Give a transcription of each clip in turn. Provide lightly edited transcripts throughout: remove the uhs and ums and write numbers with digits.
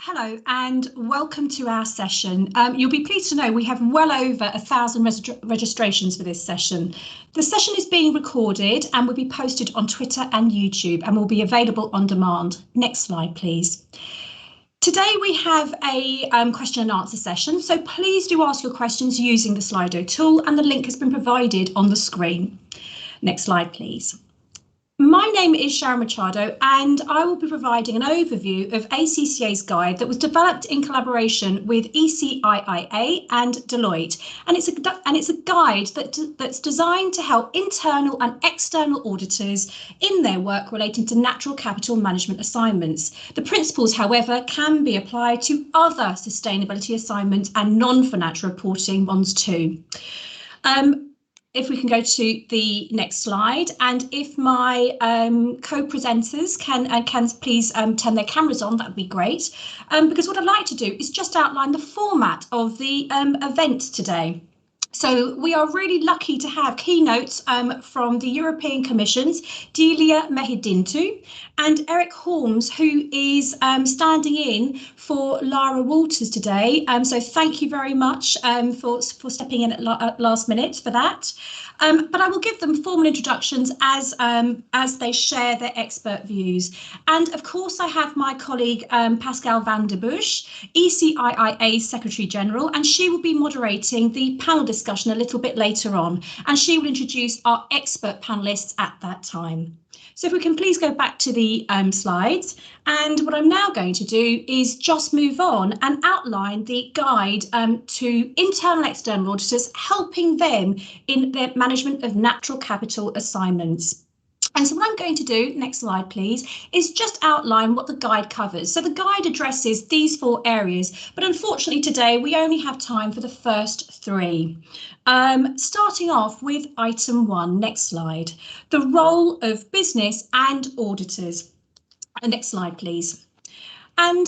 Hello and welcome to our session. You'll be pleased to know we have well over 1,000 registrations for this session. The session is being recorded and will be posted on Twitter and YouTube and will be available on demand. Next slide, please. Today we have a question and answer session, so please do ask your questions using the Slido tool, and the link has been provided on the screen. Next slide, please. My name is Sharon Machado and I will be providing an overview of ACCA's guide that was developed in collaboration with ECIIA and Deloitte, and it's a guide that's designed to help internal and external auditors in their work relating to natural capital management assignments. The principles, however, can be applied to other sustainability assignments and non-financial reporting ones too. If we can go to the next slide, and if my co-presenters can please turn their cameras on, that would be great. Because what I'd like to do is just outline the format of the event today. So we are really lucky to have keynotes from the European Commission's Delia Mehedintu and Erik Hormes, who is standing in for Lara Wolters today. So thank you very much for stepping in at last minute for that. But I will give them formal introductions as they share their expert views. And of course, I have my colleague Pascale Vandenbussche, ECIIA Secretary General, and she will be moderating the panel discussion a little bit later on, and she will introduce our expert panelists at that time. So if we can please go back to the slides, and what I'm now going to do is just move on and outline the guide to internal and external auditors, helping them in their management of natural capital assignments. And so what I'm going to do, next slide please, is just outline what the guide covers. So the guide addresses these 4 areas, but unfortunately today we only have time for the first 3. Starting off with item 1, next slide, the role of business and auditors. Next slide please. And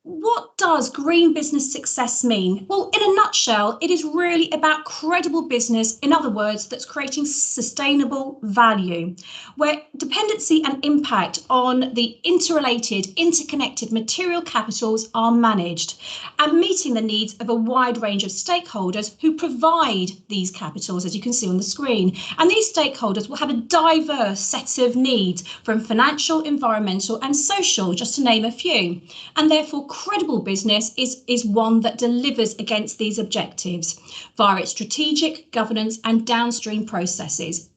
what does green business success mean? Well, in a nutshell, it is really about credible business, in other words, that's creating sustainable value, where dependency and impact on the interrelated, interconnected material capitals are managed, and meeting the needs of a wide range of stakeholders who provide these capitals, as you can see on the screen. And these stakeholders will have a diverse set of needs, from financial, environmental and social, just to name a few. And therefore, credible business is one that delivers against these objectives via its strategic, governance and downstream processes.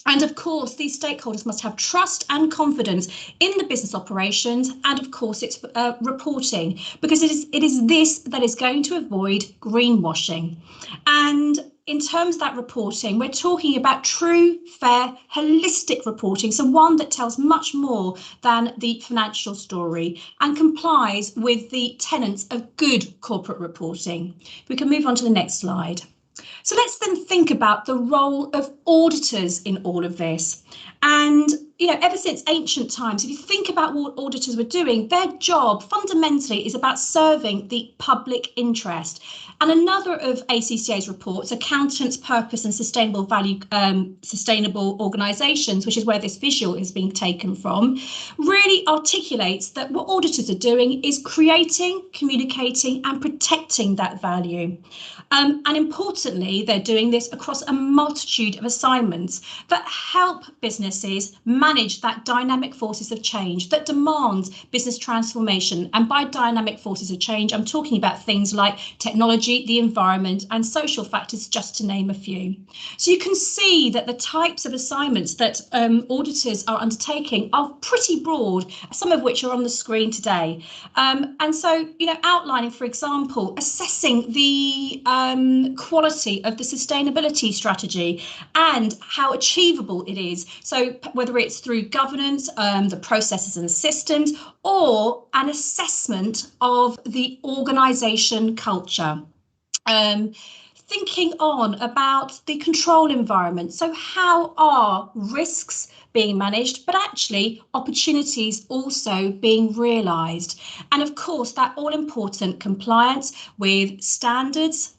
And of course, these stakeholders must have trust and confidence in the business operations and of course its reporting, because it is this that is going to avoid greenwashing. And in terms of that reporting, we're talking about true, fair, holistic reporting, so one that tells much more than the financial story and complies with the tenets of good corporate reporting. We can move on to the next slide. So let's then think about the role of auditors in all of this. And, you know, ever since ancient times, if you think about what auditors were doing, their job fundamentally is about serving the public interest. And another of ACCA's reports, Accountants, Purpose and Sustainable Value, Sustainable Organisations, which is where this visual is being taken from, really articulates that what auditors are doing is creating, communicating and protecting that value. And importantly, they're doing this across a multitude of assignments that help businesses manage that dynamic forces of change that demands business transformation. And by dynamic forces of change, I'm talking about things like technology, the environment and social factors, just to name a few. So you can see that the types of assignments that auditors are undertaking are pretty broad, some of which are on the screen today. And so, you know, outlining, for example, assessing the quality of the sustainability strategy and how achievable it is. So whether it's through governance, the processes and systems, or an assessment of the organisation culture. Thinking on about the control environment. So how are risks being managed, but actually opportunities also being realised? And of course, that all important compliance with standards,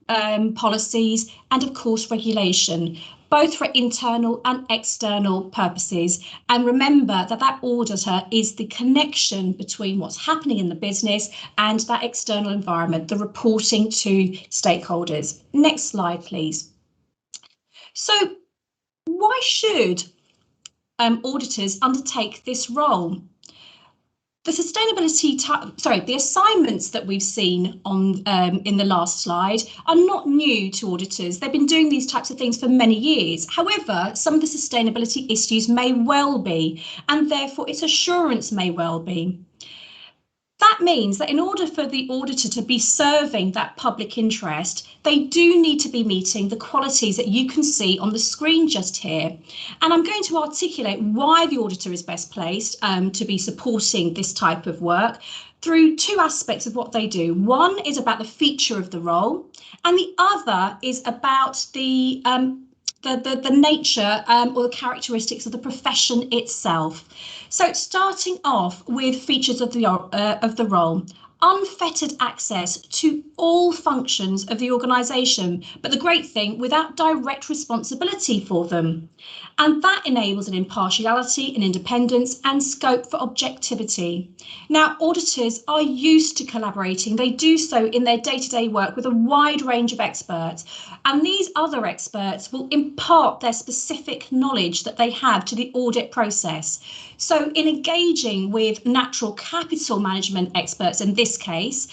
policies and of course regulation, both for internal and external purposes. And remember that that auditor is the connection between what's happening in the business and that external environment, the reporting to stakeholders. Next slide, please. So why should auditors undertake this role? The the assignments that we've seen on in the last slide are not new to auditors. They've been doing these types of things for many years. However, some of the sustainability issues may well be, and therefore its assurance may well be. That means that in order for the auditor to be serving that public interest, they do need to be meeting the qualities that you can see on the screen just here. And I'm going to articulate why the auditor is best placed to be supporting this type of work through two aspects of what they do. One is about the feature of the role, and the other is about the nature or the characteristics of the profession itself. So starting off with features of the role. Unfettered access to all functions of the organisation, but the great thing, without direct responsibility for them. And that enables an impartiality and independence and scope for objectivity. Now, auditors are used to collaborating. They do so in their day-to-day work with a wide range of experts, and these other experts will impart their specific knowledge that they have to the audit process. So in engaging with natural capital management experts, in this case,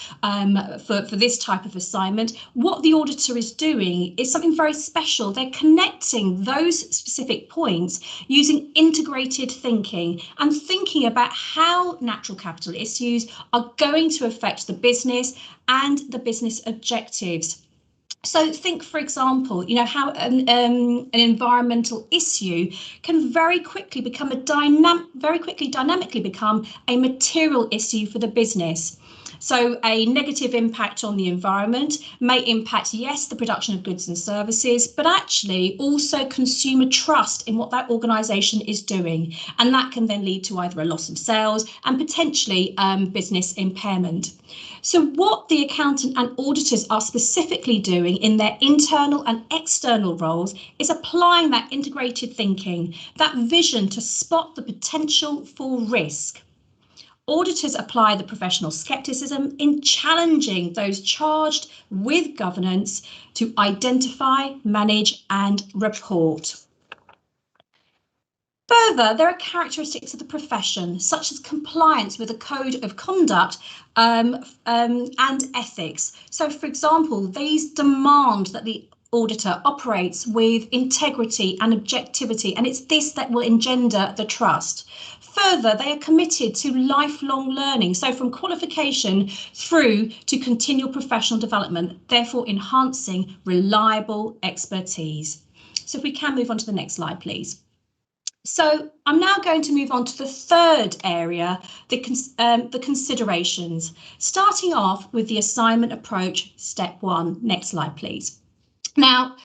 for this type of assignment, what the auditor is doing is something very special. They're connecting those specific points using integrated thinking and thinking about how natural capital issues are going to affect the business and the business objectives. So think, for example, how an environmental issue can very quickly dynamically become a material issue for the business. So a negative impact on the environment may impact, yes, the production of goods and services, but actually also consumer trust in what that organisation is doing. And that can then lead to either a loss of sales and potentially business impairment. So what the accountant and auditors are specifically doing in their internal and external roles is applying that integrated thinking, that vision to spot the potential for risk. Auditors apply the professional skepticism in challenging those charged with governance to identify, manage and report. Further, there are characteristics of the profession, such as compliance with a code of conduct and ethics. So, for example, these demand that the auditor operates with integrity and objectivity, and it's this that will engender the trust. Further, they are committed to lifelong learning, so from qualification through to continual professional development, therefore enhancing reliable expertise. So if we can move on to the next slide, please. So I'm now going to move on to the third area, the considerations, starting off with the assignment approach, step one. Next slide, please. Now,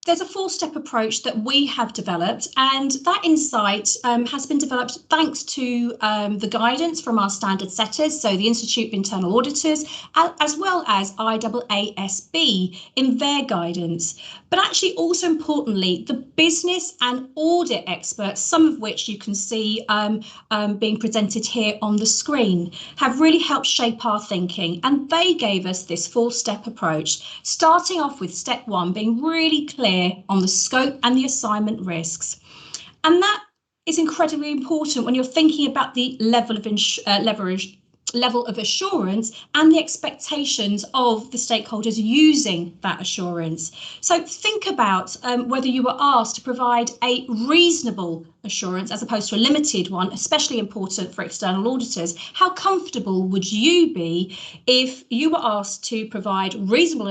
there's a four-step approach that we have developed, and that insight has been developed thanks to the guidance from our standard setters, so the Institute of Internal Auditors, as well as IAASB in their guidance. But actually, also importantly, the business and audit experts, some of which you can see being presented here on the screen, have really helped shape our thinking, and they gave us this four-step approach, starting off with step one being really clear on the scope and the assignment risks. And that is incredibly important when you're thinking about the level of assurance and the expectations of the stakeholders using that assurance. So think about whether you were asked to provide a reasonable assurance as opposed to a limited one, especially important for external auditors. How comfortable would you be if you were asked to provide reasonable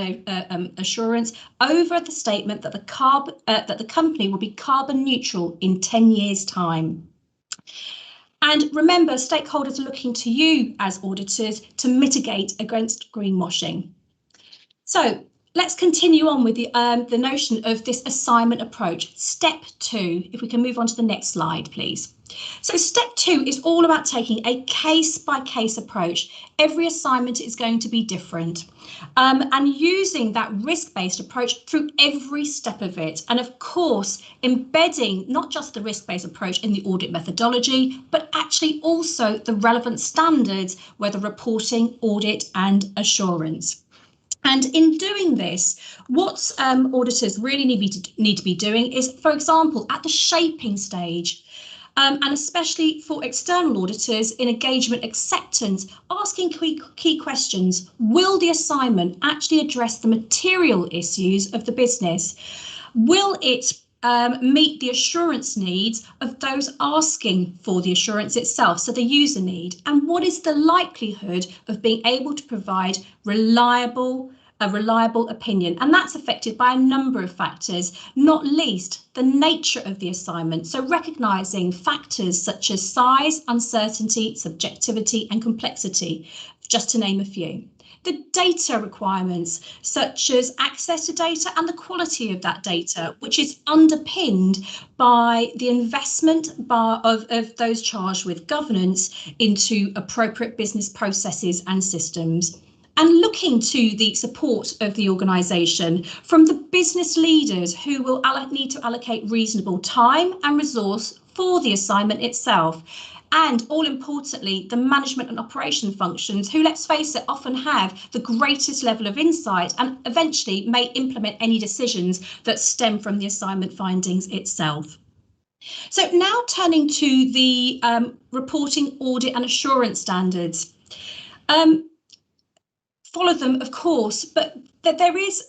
assurance over the statement that the company will be carbon neutral in 10 years' time? And remember, stakeholders are looking to you as auditors to mitigate against greenwashing. So let's continue on with the notion of this assignment approach. Step 2, if we can move on to the next slide, please. So step 2 is all about taking a case-by-case approach. Every assignment is going to be different, and using that risk-based approach through every step of it. And of course, embedding not just the risk-based approach in the audit methodology, but actually also the relevant standards, whether reporting, audit and assurance. And in doing this, what auditors really need to be doing is, for example, at the shaping stage, and especially for external auditors in engagement acceptance, asking key questions. Will the assignment actually address the material issues of the business? Will it meet the assurance needs of those asking for the assurance itself, so the user need? And what is the likelihood of being able to provide a reliable opinion? And that's affected by a number of factors, not least the nature of the assignment. So recognising factors such as size, uncertainty, subjectivity and complexity, just to name a few. The data requirements, such as access to data and the quality of that data, which is underpinned by the investment of those charged with governance into appropriate business processes and systems. And looking to the support of the organisation from the business leaders who will need to allocate reasonable time and resource for the assignment itself. And all importantly, the management and operation functions who, let's face it, often have the greatest level of insight and eventually may implement any decisions that stem from the assignment findings itself. So now turning to the reporting, audit and assurance standards. Follow them, of course, but there is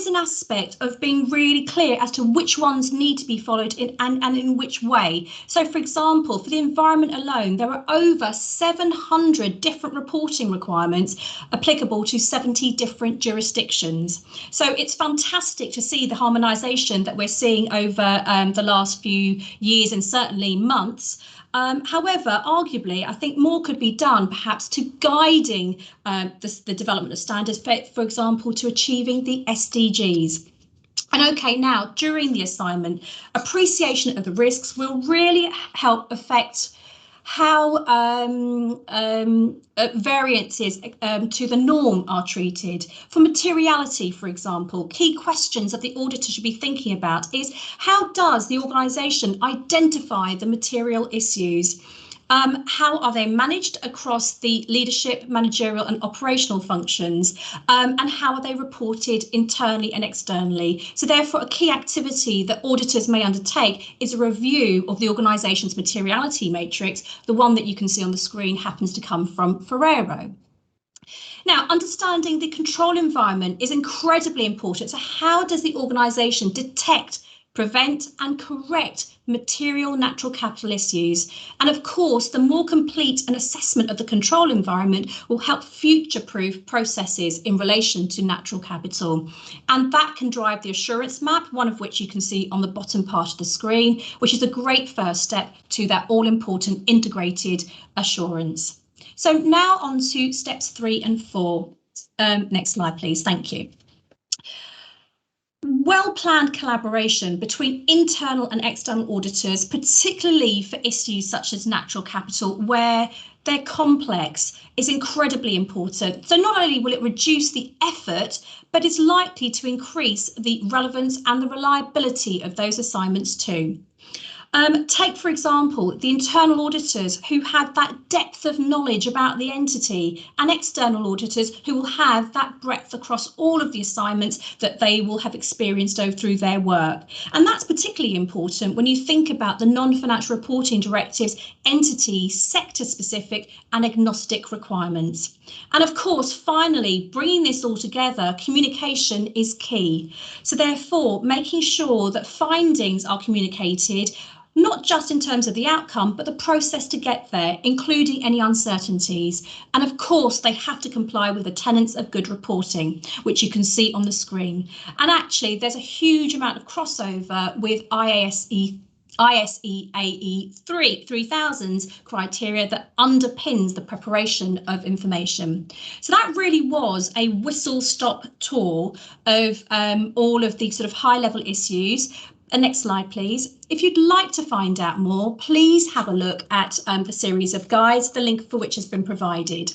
an aspect of being really clear as to which ones need to be followed and in which way. So, for example, for the environment alone, there are over 700 different reporting requirements applicable to 70 different jurisdictions. So it's fantastic to see the harmonisation that we're seeing over the last few years and certainly months. However, arguably, I think more could be done, perhaps, to guiding the development of standards, for example, to achieving the SDGs. And OK, now, during the assignment, appreciation of the risks will really help affect how variances to the norm are treated. For materiality, for example, key questions that the auditor should be thinking about is how does the organisation identify the material issues? How are they managed across the leadership, managerial and operational functions? And how are they reported internally and externally? So therefore, a key activity that auditors may undertake is a review of the organisation's materiality matrix. The one that you can see on the screen happens to come from Ferrero. Now, understanding the control environment is incredibly important. So how does the organisation detect, prevent and correct material natural capital issues? And of course, the more complete an assessment of the control environment will help future-proof processes in relation to natural capital. And that can drive the assurance map, one of which you can see on the bottom part of the screen, which is a great first step to that all-important integrated assurance. So now on to steps 3 and 4. Next slide, please. Thank you. Well-planned collaboration between internal and external auditors, particularly for issues such as natural capital, where they're complex, is incredibly important. So not only will it reduce the effort, but it's likely to increase the relevance and the reliability of those assignments too. Take, for example, the internal auditors who have that depth of knowledge about the entity and external auditors who will have that breadth across all of the assignments that they will have experienced through their work. And that's particularly important when you think about the non-financial reporting directives, entity, sector specific and agnostic requirements. And of course, finally, bringing this all together, communication is key. So therefore, making sure that findings are communicated, not just in terms of the outcome, but the process to get there, including any uncertainties. And of course, they have to comply with the tenets of good reporting, which you can see on the screen. And actually, there's a huge amount of crossover with IAASB ISEAE 3000's criteria that underpins the preparation of information. So that really was a whistle-stop tour of all of the sort of high-level issues. Next slide, please. If you'd like to find out more, please have a look at the series of guides, the link for which has been provided.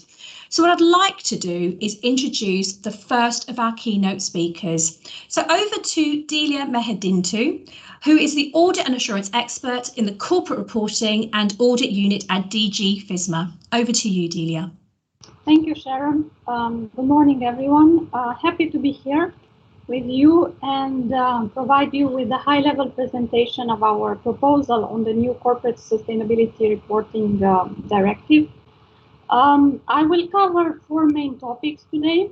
So what I'd like to do is introduce the first of our keynote speakers. So over to Delia Mehedintu, who is the Audit and Assurance Expert in the Corporate Reporting and Audit Unit at DG FISMA. Over to you, Delia. Thank you, Sharon. Good morning, everyone. Happy to be here with you and provide you with a high-level presentation of our proposal on the new Corporate Sustainability Reporting Directive. I will cover four main topics today: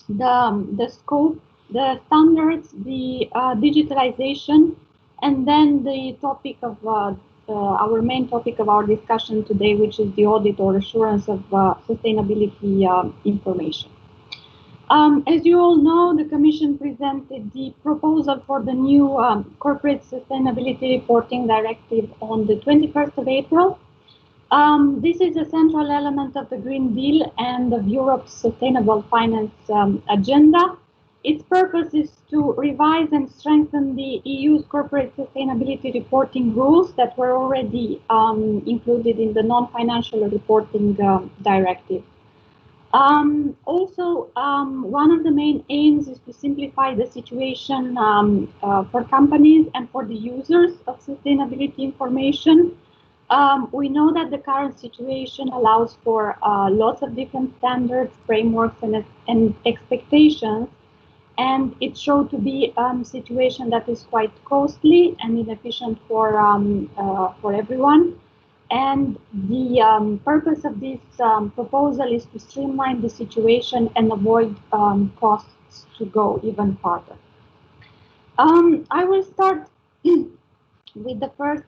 the scope, the standards, the digitalization, and then the topic of our main topic of our discussion today, which is the audit or assurance of sustainability information. As you all know, the Commission presented the proposal for the new Corporate Sustainability Reporting Directive on the 21st of April. This is a central element of the Green Deal and of Europe's sustainable finance agenda. Its purpose is to revise and strengthen the EU's corporate sustainability reporting rules that were already included in the non-financial reporting directive. Also, one of the main aims is to simplify the situation for companies and for the users of sustainability information. We know that the current situation allows for lots of different standards, frameworks, and expectations, and it showed to be a situation that is quite costly and inefficient for everyone. And the purpose of this proposal is to streamline the situation and avoid costs to go even further. I will start with the first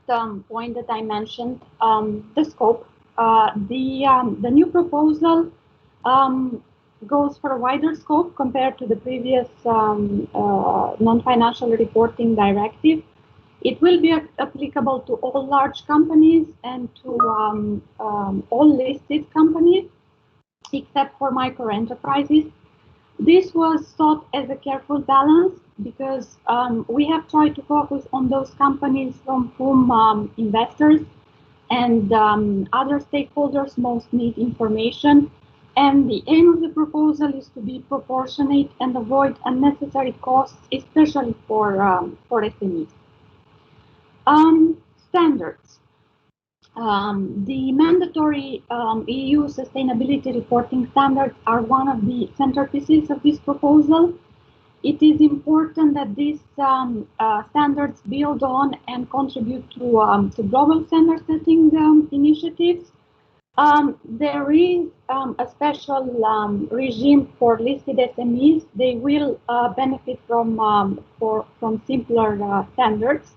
point that I mentioned, the scope. The new proposal goes for a wider scope compared to the previous non-financial reporting directive. It will be applicable to all large companies and to all listed companies, except for micro enterprises. This was sought as a careful balance because we have tried to focus on those companies from whom investors and other stakeholders most need information. And the aim of the proposal is to be proportionate and avoid unnecessary costs, especially for SMEs. Standards. The mandatory EU sustainability reporting standards are one of the centerpieces of this proposal. It is important that these standards build on and contribute to global standard setting initiatives. There is a special regime for listed SMEs. They will benefit from simpler standards.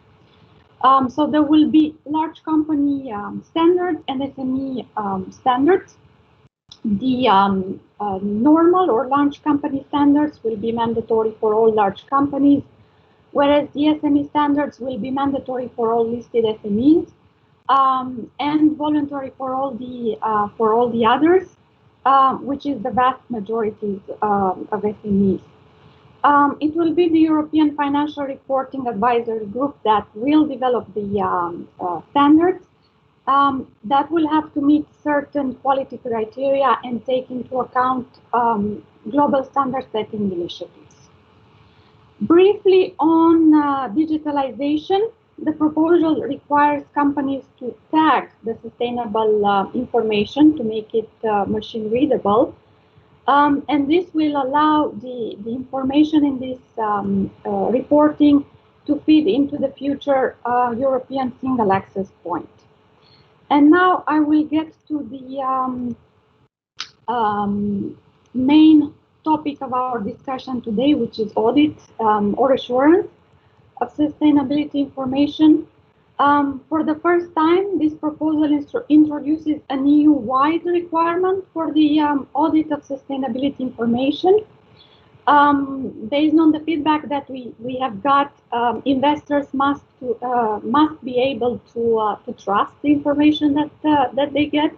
So there will be large company standards and SME standards. The normal or large company standards will be mandatory for all large companies, whereas the SME standards will be mandatory for all listed SMEs and voluntary for all the others, which is the vast majority of SMEs. It will be the European Financial Reporting Advisory Group that will develop the standards that will have to meet certain quality criteria and take into account global standard setting initiatives. Briefly on digitalization, the proposal requires companies to tag the sustainable information to make it machine readable. And this will allow the information in this reporting to feed into the future European single access point. And now I will get to the main topic of our discussion today, which is audit or assurance of sustainability information. For the first time, this proposal introduces an EU-wide requirement for the audit of sustainability information. Based on the feedback that we have got, investors must be able to trust the information that they get.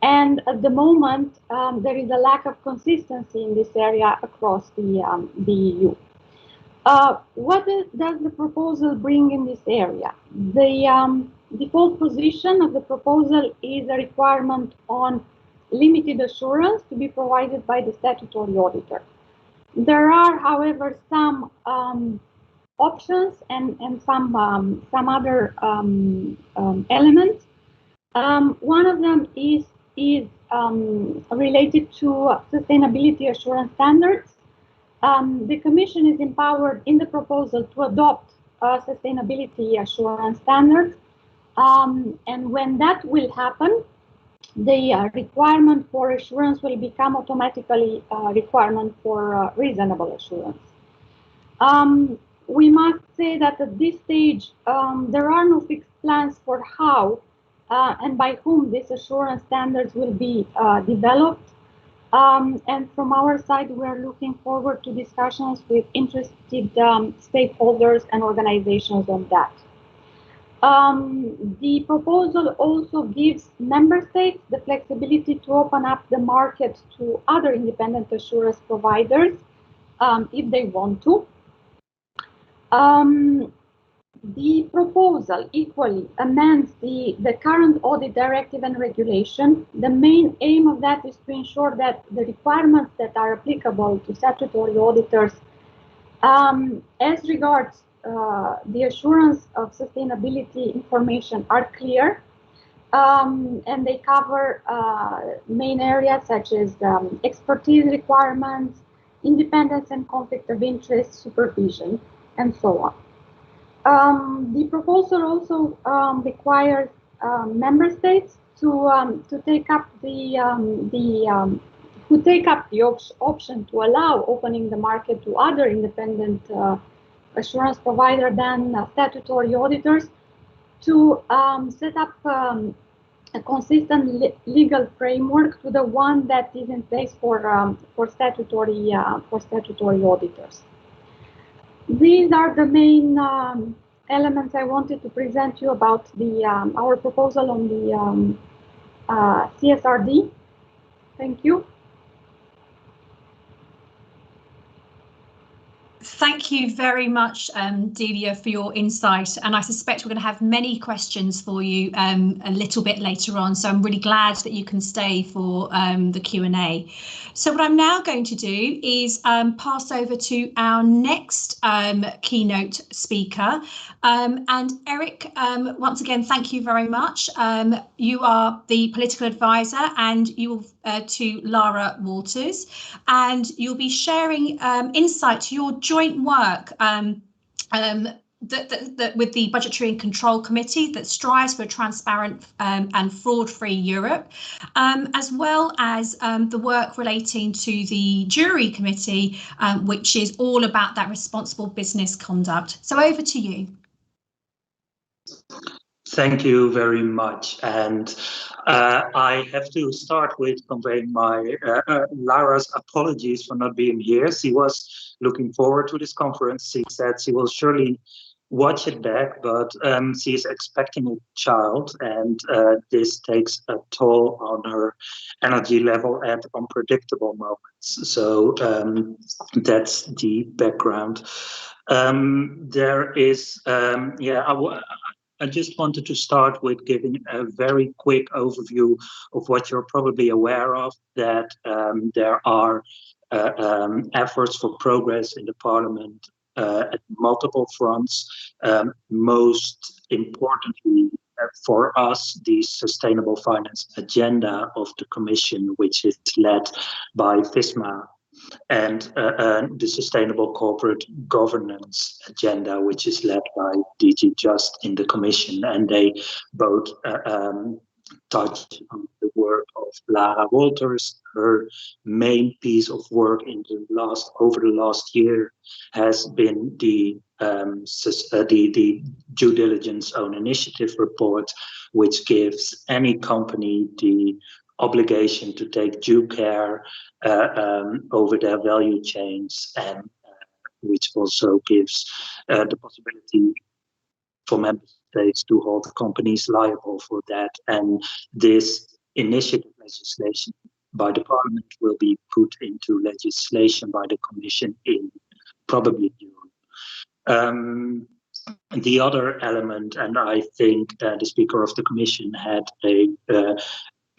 And at the moment, there is a lack of consistency in this area across the EU. What does the proposal bring in this area? The default position of the proposal is a requirement on limited assurance to be provided by the statutory auditor. There are, however, some options and some other elements. One of them is related to sustainability assurance standards. The Commission is empowered in the proposal to adopt sustainability assurance standards, and when that will happen, the requirement for assurance will become automatically a requirement for reasonable assurance. We must say that at this stage, there are no fixed plans for how and by whom these assurance standards will be developed. And from our side, we are looking forward to discussions with interested stakeholders and organizations on that. The proposal also gives member states the flexibility to open up the market to other independent assurance providers if they want to. The proposal equally amends the current audit directive and regulation. The main aim of that is to ensure that the requirements that are applicable to statutory auditors as regards the assurance of sustainability information are clear, and they cover main areas such as expertise requirements, independence and conflict of interest, supervision, and so on. The proposal also requires member states to take up the option to allow opening the market to other independent assurance provider than statutory auditors, to set up a consistent legal framework to the one that is in place for statutory auditors. These are the main elements I wanted to present you about our proposal on the CSRD. Thank you. Thank you very much, Delia, for your insight. And I suspect we're going to have many questions for you a little bit later on. So I'm really glad that you can stay for the Q&A. So what I'm now going to do is pass over to our next keynote speaker. And Erik, once again, thank you very much. You are the political advisor and you will to Lara Wolters, and you'll be sharing insight to your joint work with the Budgetary and Control Committee that strives for a transparent and fraud-free Europe, as well as the work relating to the Jury Committee, which is all about that responsible business conduct. So over to you. Thank you very much, and I have to start with conveying my Lara's apologies for not being here. She was looking forward to this conference. She said she will surely watch it back, but she is expecting a child, and this takes a toll on her energy level at unpredictable moments. So that's the background. There is, I just wanted to start with giving a very quick overview of what you're probably aware of, that there are efforts for progress in the Parliament at multiple fronts. Most importantly for us, the Sustainable Finance Agenda of the Commission, which is led by FISMA, and the Sustainable Corporate Governance Agenda, which is led by DG Just in the Commission, and they both touch on the work of Lara Wolters. Her main piece of work over the last year has been the due diligence own initiative report, which gives any company the obligation to take due care over their value chains, and which also gives the possibility for member states to hold companies liable for that. And this initiative legislation by the Parliament will be put into legislation by the Commission in probably June. The other element, and I think the Speaker of the Commission had a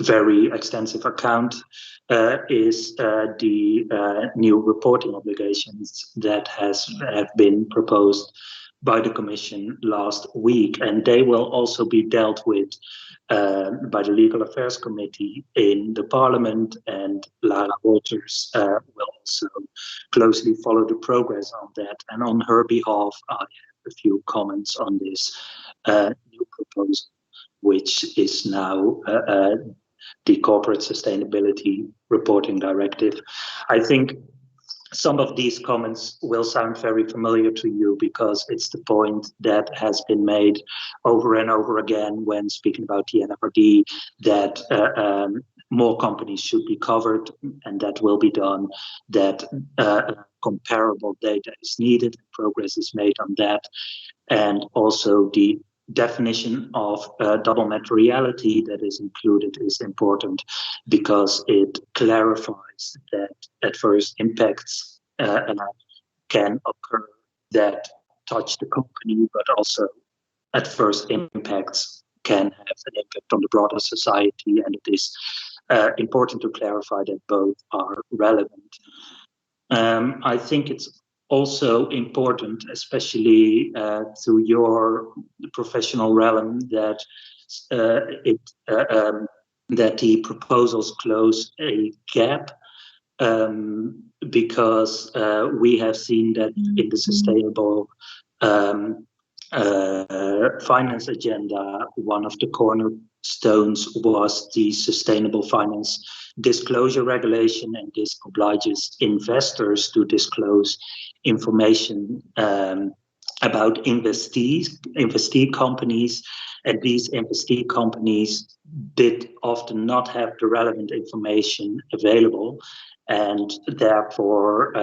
very extensive account, is the new reporting obligations that have been proposed by the Commission last week, and they will also be dealt with by the Legal Affairs Committee in the Parliament, and Lara Wolters will also closely follow the progress on that. And on her behalf, I have a few comments on this new proposal, which is now the Corporate Sustainability Reporting Directive. I think some of these comments will sound very familiar to you because it's the point that has been made over and over again when speaking about the NFRD, that more companies should be covered, and that will be done, that comparable data is needed, progress is made on that, and also the definition of double materiality that is included is important because it clarifies that adverse impacts can occur that touch the company, but also adverse impacts can have an impact on the broader society, and it is important to clarify that both are relevant. I think it's also important, especially to your professional realm, that that the proposals close a gap, because we have seen that in the sustainable finance agenda, one of the cornerstones was the sustainable finance disclosure regulation, and this obliges investors to disclose information about investee companies, and these investee companies did often not have the relevant information available, and therefore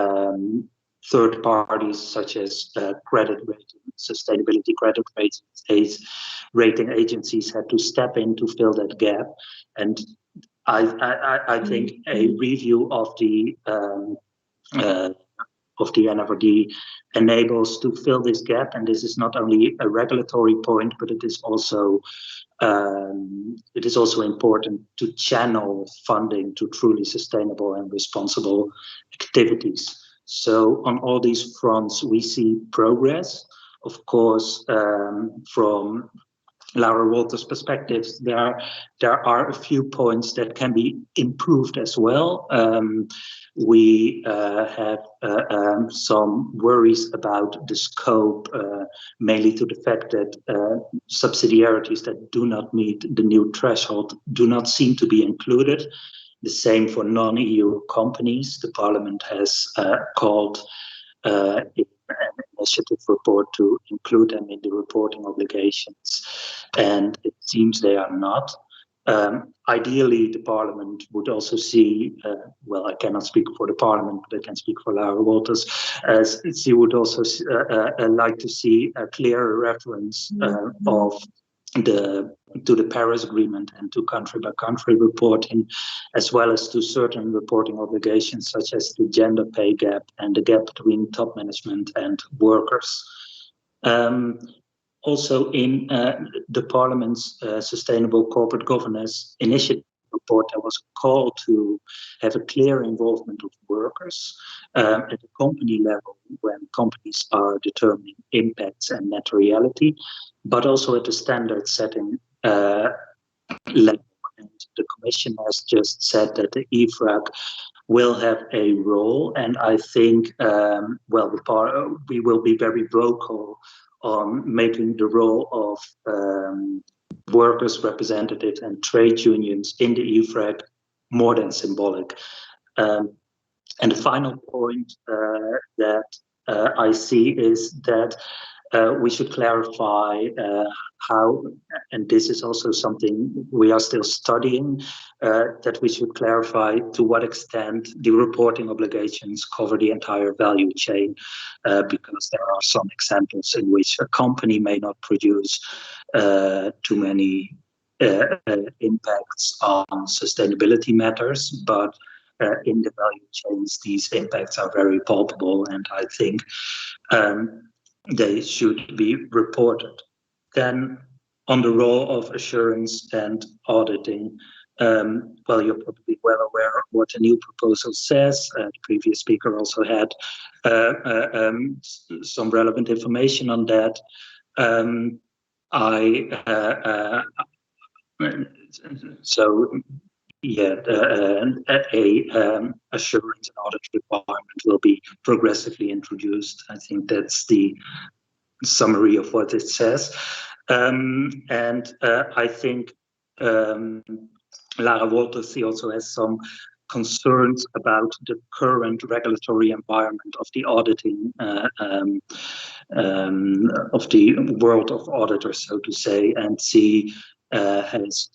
third parties such as credit rating, sustainability credit rating agencies had to step in to fill that gap. And I think a review of the NFRD enables to fill this gap, and this is not only a regulatory point, but it is also important to channel funding to truly sustainable and responsible activities. So on all these fronts, we see progress. Of course, from Lara Wolters' perspective, there are a few points that can be improved as well. We have some worries about the scope, mainly to the fact that subsidiarities that do not meet the new threshold do not seem to be included. The same for non-EU companies. The Parliament has called an initiative report to include them in the reporting obligations, and it seems they are not. Ideally, the Parliament would also see, well, I cannot speak for the Parliament, but I can speak for Lara Wolters, as she would also like to see a clearer reference to the Paris Agreement and to country-by-country reporting, as well as to certain reporting obligations such as the gender pay gap and the gap between top management and workers. Also in the Parliament's Sustainable Corporate Governance Initiative report, there was a call to have a clear involvement of workers at the company level when companies are determining impacts and materiality, but also at the standard setting level. And the Commission has just said that the EFRAG will have a role, and I think, we will be very vocal on making the role of workers' representatives and trade unions in the EFRAG more than symbolic. And the final point that I see is that we should clarify how, and this is also something we are still studying, that we should clarify to what extent the reporting obligations cover the entire value chain, because there are some examples in which a company may not produce too many impacts on sustainability matters, but in the value chains, these impacts are very palpable, and I think they should be reported. Then on the role of assurance and auditing, well, you're probably well aware of what the new proposal says. The previous speaker also had some relevant information on that. Assurance and audit requirement will be progressively introduced. I think that's the summary of what it says. I think Lara Wolters also has some concerns about the current regulatory environment of the auditing, of the world of auditors, so to say, and she has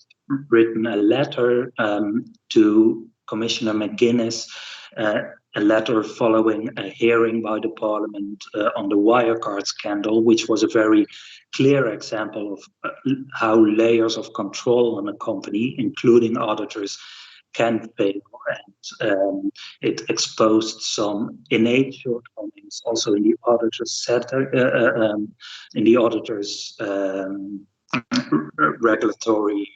written a letter to Commissioner McGuinness, a letter following a hearing by the Parliament on the Wirecard scandal, which was a very clear example of how layers of control on a company, including auditors, can fail, and it exposed some innate shortcomings also in the auditors in the auditors regulatory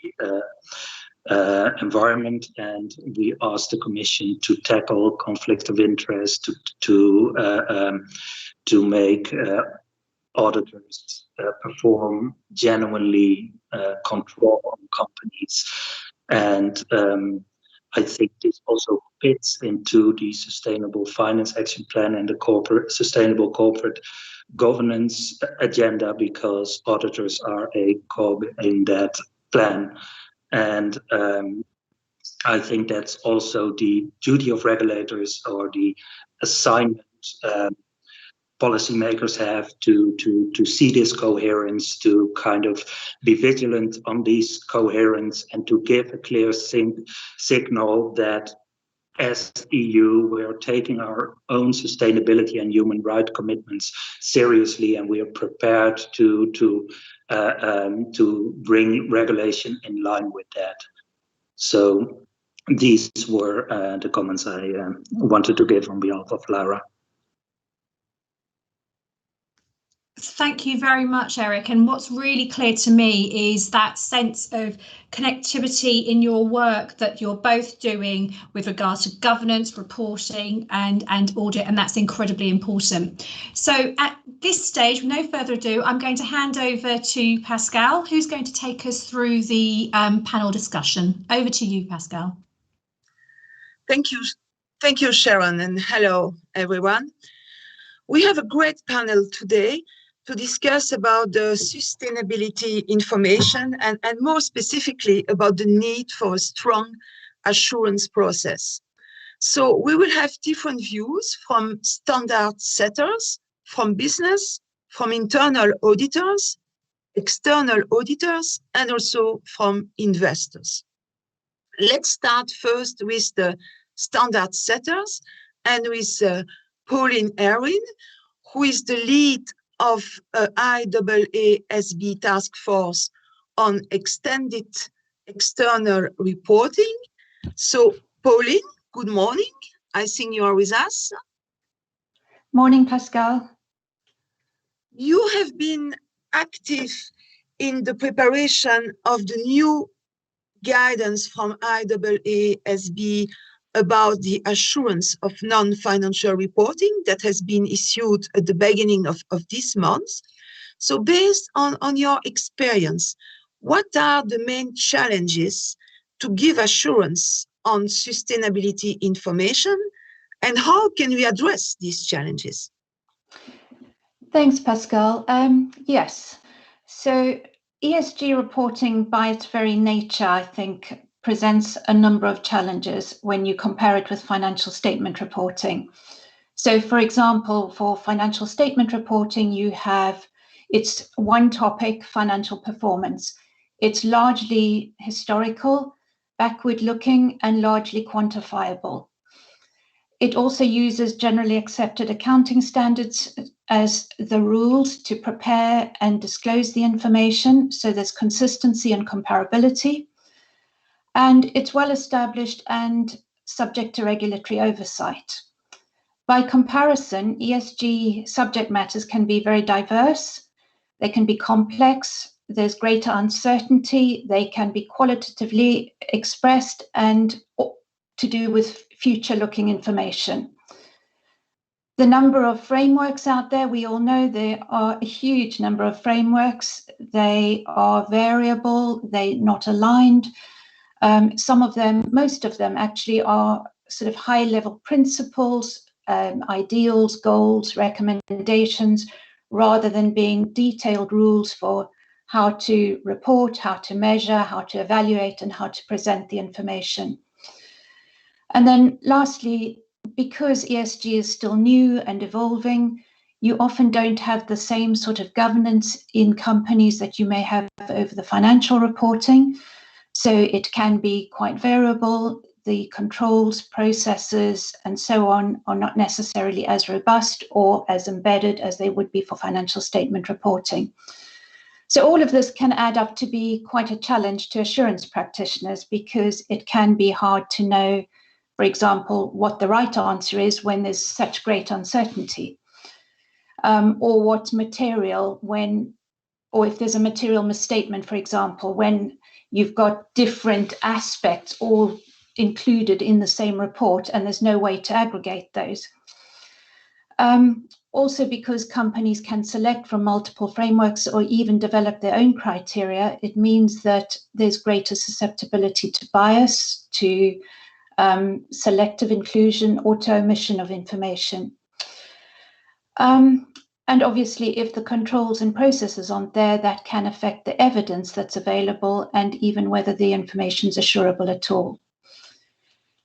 environment, and we asked the Commission to tackle conflict of interest, to make auditors perform genuinely control on companies. And I think this also fits into the Sustainable Finance Action Plan and the Sustainable Corporate Governance agenda, because auditors are a cog in that plan. And I think that's also the duty of regulators, or the assignment policymakers have to see this coherence, to kind of be vigilant on these coherence, and to give a clear signal that as EU, we are taking our own sustainability and human rights commitments seriously, and we are prepared to bring regulation in line with that. So these were the comments I wanted to give on behalf of Lara. Thank you very much, Erik. And what's really clear to me is that sense of connectivity in your work that you're both doing with regards to governance, reporting and audit, and that's incredibly important. So at this stage, with no further ado, I'm going to hand over to Pascale, who's going to take us through the panel discussion. Over to you, Pascale. Thank you, Sharon, and hello, everyone. We have a great panel today to discuss about the sustainability information and more specifically about the need for a strong assurance process. So we will have different views from standard setters, from business, from internal auditors, external auditors, and also from investors. Let's start first with the standard setters and with Pauline Irwin, who is the lead of IAASB task force on extended external reporting. So, Pauline, good morning. I think you are with us. Morning, Pascale. You have been active in the preparation of the new guidance from IAASB about the assurance of non-financial reporting that has been issued at the beginning of this month. So based on your experience, what are the main challenges to give assurance on sustainability information, and how can we address these challenges? Thanks, Pascale. Yes, so ESG reporting by its very nature, I think, presents a number of challenges when you compare it with financial statement reporting. So, for example, for financial statement reporting, you have It's one topic, financial performance. It's largely historical, backward-looking, and largely quantifiable. It also uses generally accepted accounting standards as the rules to prepare and disclose the information, so there's consistency and comparability. And it's well established and subject to regulatory oversight. By comparison, ESG subject matters can be very diverse, they can be complex, there's greater uncertainty, they can be qualitatively expressed and to do with future-looking information. The number of frameworks out there, we all know there are a huge number of frameworks. They are variable, they're not aligned. Some of them, most of them actually are sort of high-level principles, ideals, goals, recommendations, rather than being detailed rules for how to report, how to measure, how to evaluate, and how to present the information. And then lastly, because ESG is still new and evolving, you often don't have the same sort of governance in companies that you may have over the financial reporting. So it can be quite variable. The controls, processes, and so on are not necessarily as robust or as embedded as they would be for financial statement reporting. So all of this can add up to be quite a challenge to assurance practitioners, because it can be hard to know, for example, what the right answer is when there's such great uncertainty, or what's material when, or if there's a material misstatement, for example, when you've got different aspects all included in the same report and there's no way to aggregate those. Also, because companies can select from multiple frameworks or even develop their own criteria, it means that there's greater susceptibility to bias, to selective inclusion or to omission of information. And obviously, if the controls and processes aren't there, that can affect the evidence that's available and even whether the information is assurable at all.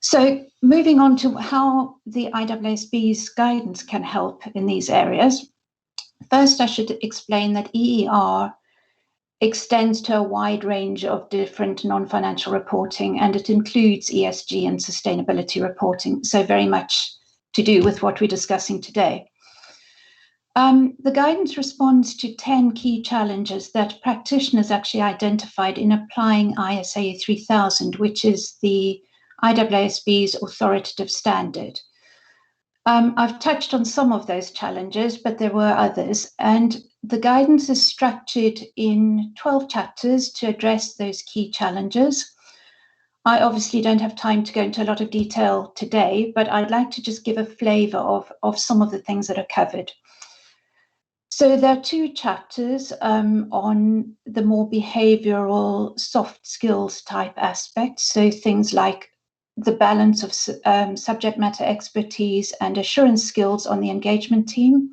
So moving on to how the IAASB's guidance can help in these areas. First, I should explain that EER extends to a wide range of different non-financial reporting, and it includes ESG and sustainability reporting, so very much to do with what we're discussing today. The guidance responds to 10 key challenges that practitioners actually identified in applying ISA 3000, which is the IAASB's authoritative standard. I've touched on some of those challenges, but there were others, and the guidance is structured in 12 chapters to address those key challenges. I obviously don't have time to go into a lot of detail today, but I'd like to just give a flavour of some of the things that are covered. So there are 2 chapters on the more behavioural, soft skills type aspects, so things like the balance of subject matter expertise and assurance skills on the engagement team,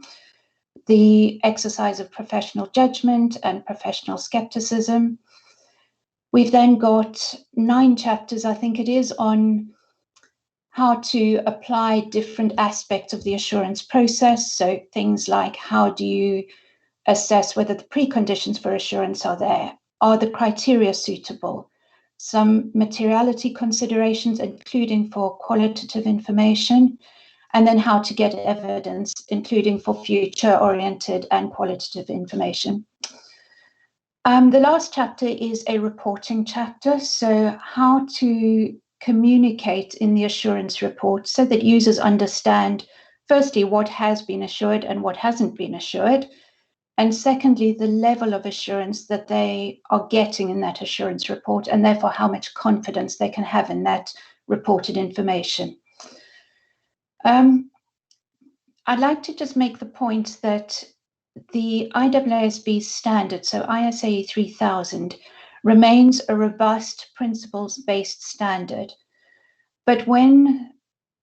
the exercise of professional judgment and professional skepticism. We've then got 9 chapters, I think it is, on how to apply different aspects of the assurance process. So things like, how do you assess whether the preconditions for assurance are there? Are the criteria suitable? Some materiality considerations, including for qualitative information, and then how to get evidence, including for future-oriented and qualitative information. The last chapter is a reporting chapter, so how to communicate in the assurance report so that users understand, firstly, what has been assured and what hasn't been assured, and secondly, the level of assurance that they are getting in that assurance report, and therefore how much confidence they can have in that reported information. I'd like to just make the point that the IAASB standard, so ISA 3000, remains a robust principles-based standard. But when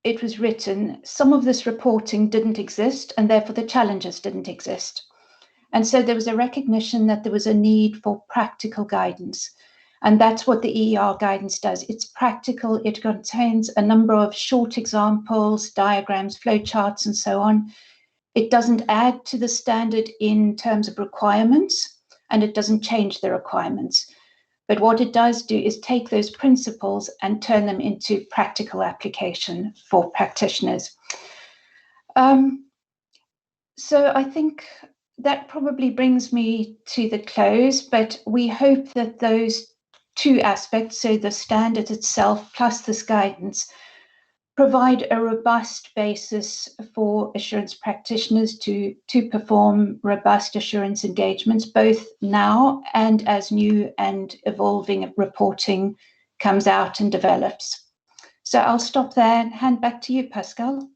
it was written, some of this reporting didn't exist, and therefore the challenges didn't exist. And so there was a recognition that there was a need for practical guidance. And that's what the EER guidance does. It's practical. It contains a number of short examples, diagrams, flowcharts, and so on. It doesn't add to the standard in terms of requirements, and it doesn't change the requirements. But what it does do is take those principles and turn them into practical application for practitioners. So I think that probably brings me to the close, but we hope that those two aspects, so the standard itself plus this guidance, provide a robust basis for assurance practitioners to perform robust assurance engagements, both now and as new and evolving reporting comes out and develops. So I'll stop there and hand back to you, Pascale.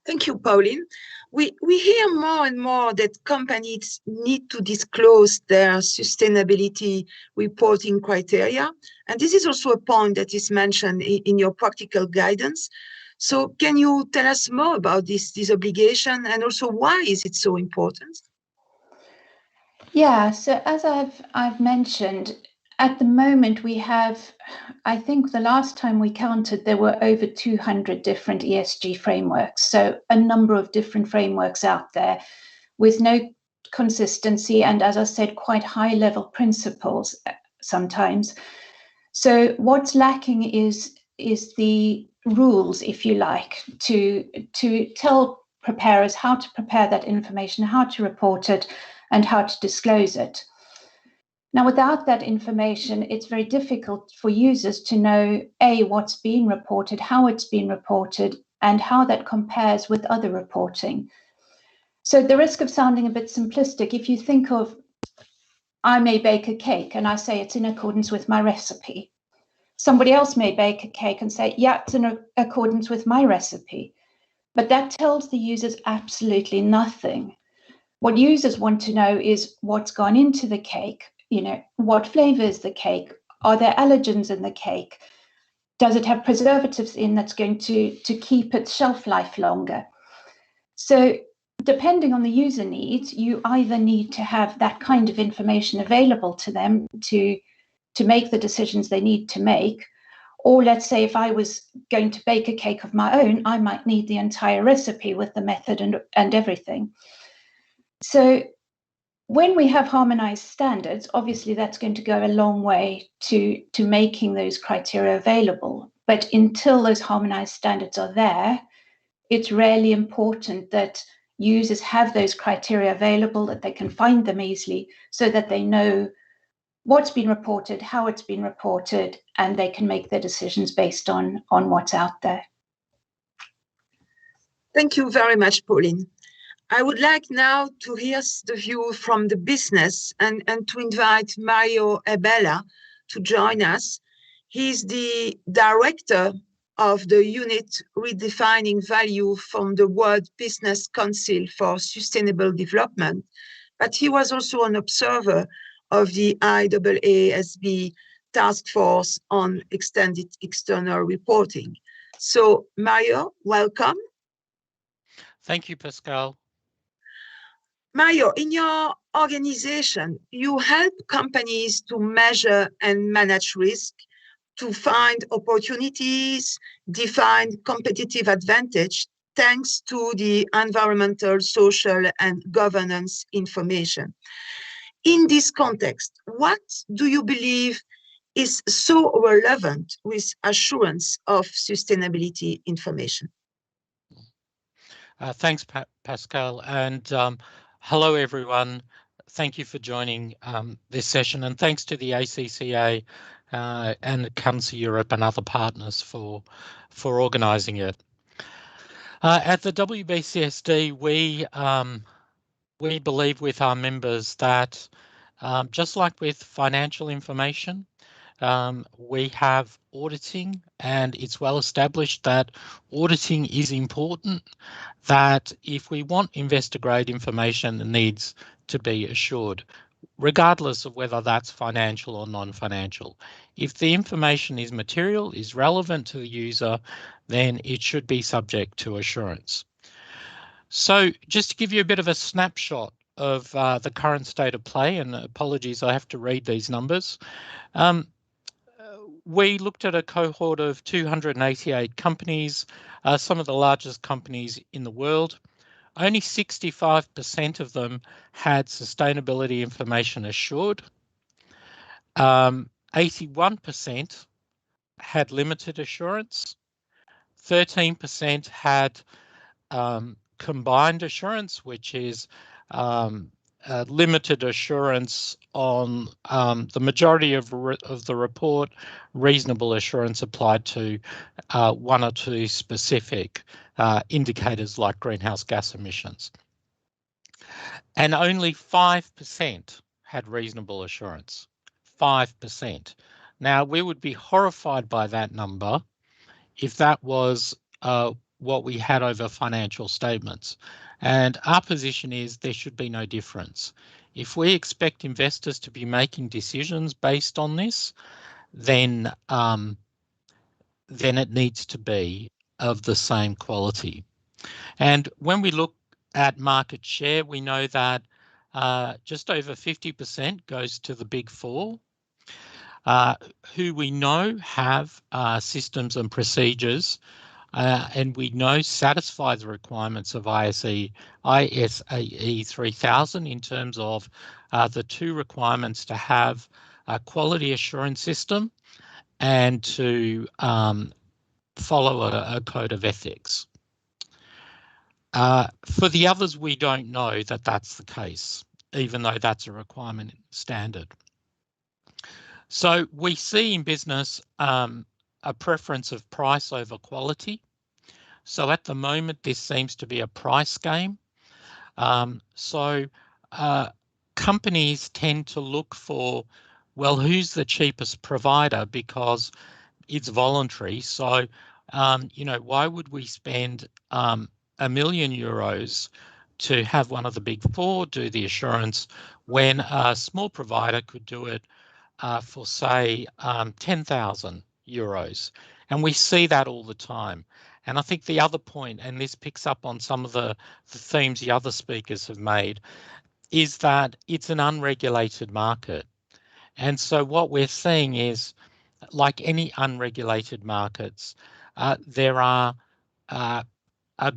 Thank you, Pauline. We hear more and more that companies need to disclose their sustainability reporting criteria. And this is also a point that is mentioned in your practical guidance. So can you tell us more about this obligation, and also why is it so important? Yeah, so as I've mentioned, at the moment we have, I think the last time we counted, there were over 200 different ESG frameworks. So a number of different frameworks out there with no consistency and, as I said, quite high level principles sometimes. So what's lacking is the rules, if you like, to tell preparers how to prepare that information, how to report it, and how to disclose it. Now, without that information, it's very difficult for users to know, A, what's being reported, how it's being reported, and how that compares with other reporting. So the risk of sounding a bit simplistic, if you think of, I may bake a cake and I say it's in accordance with my recipe. Somebody else may bake a cake and say, yeah, it's in accordance with my recipe. But that tells the users absolutely nothing. What users want to know is what's gone into the cake. What flavor is the cake? Are there allergens in the cake? Does it have preservatives in that's going to keep its shelf life longer? So depending on the user needs, you either need to have that kind of information available to them to make the decisions they need to make. Or let's say if I was going to bake a cake of my own, I might need the entire recipe with the method and everything. So when we have harmonized standards, obviously that's going to go a long way to making those criteria available. But until those harmonized standards are there, it's really important that users have those criteria available, that they can find them easily so that they know what's been reported, how it's been reported, and they can make their decisions based on what's out there. Thank you very much, Pauline. I would like now to hear the view from the business and to invite Mario Abela to join us. He's the director of the unit Redefining Value from the World Business Council for Sustainable Development, but he was also an observer of the IAASB Task Force on Extended External Reporting. So, Mario, welcome. Thank you, Pascale. Mario, in your organization, you help companies to measure and manage risk, to find opportunities, define competitive advantage, thanks to the environmental, social, and governance information. In this context, what do you believe is so relevant with assurance of sustainability information? Thanks, Pascale, and hello, everyone. Thank you for joining this session, and thanks to the ACCA and Accountancy Europe and other partners for organising it. At the WBCSD, we believe with our members that just like with financial information, we have auditing, and it's well established that auditing is important, that if we want investor grade information, it needs to be assured, regardless of whether that's financial or non-financial. If the information is material, is relevant to the user, then it should be subject to assurance. So just to give you a bit of a snapshot of the current state of play, and apologies, I have to read these numbers. We looked at a cohort of 288 companies, some of the largest companies in the world. only 65% of them had sustainability information assured. 81% had limited assurance. 13% had combined assurance, which is limited assurance on the majority of the report, reasonable assurance applied to one or two specific indicators like greenhouse gas emissions. And only 5% had reasonable assurance. 5%. Now, we would be horrified by that number if that was what we had over financial statements. And our position is there should be no difference. If we expect investors to be making decisions based on this, then it needs to be of the same quality. And when we look at market share, we know that just over 50% goes to the big four, who we know have systems and procedures and we know satisfy the requirements of ISAE 3000 in terms of the two requirements to have a quality assurance system and to follow a code of ethics. For the others, we don't know that that's the case, even though that's a requirement standard. So we see in business a preference of price over quality. So at the moment, this seems to be a price game. Companies tend to look for, well, who's the cheapest provider because it's voluntary. So, why would we spend €1 million to have one of the big four do the assurance when a small provider could do it for, say, €10,000? And we see that all the time. And I think the other point, and this picks up on some of the themes the other speakers have made, is that it's an unregulated market. And so what we're seeing is, like any unregulated markets, there are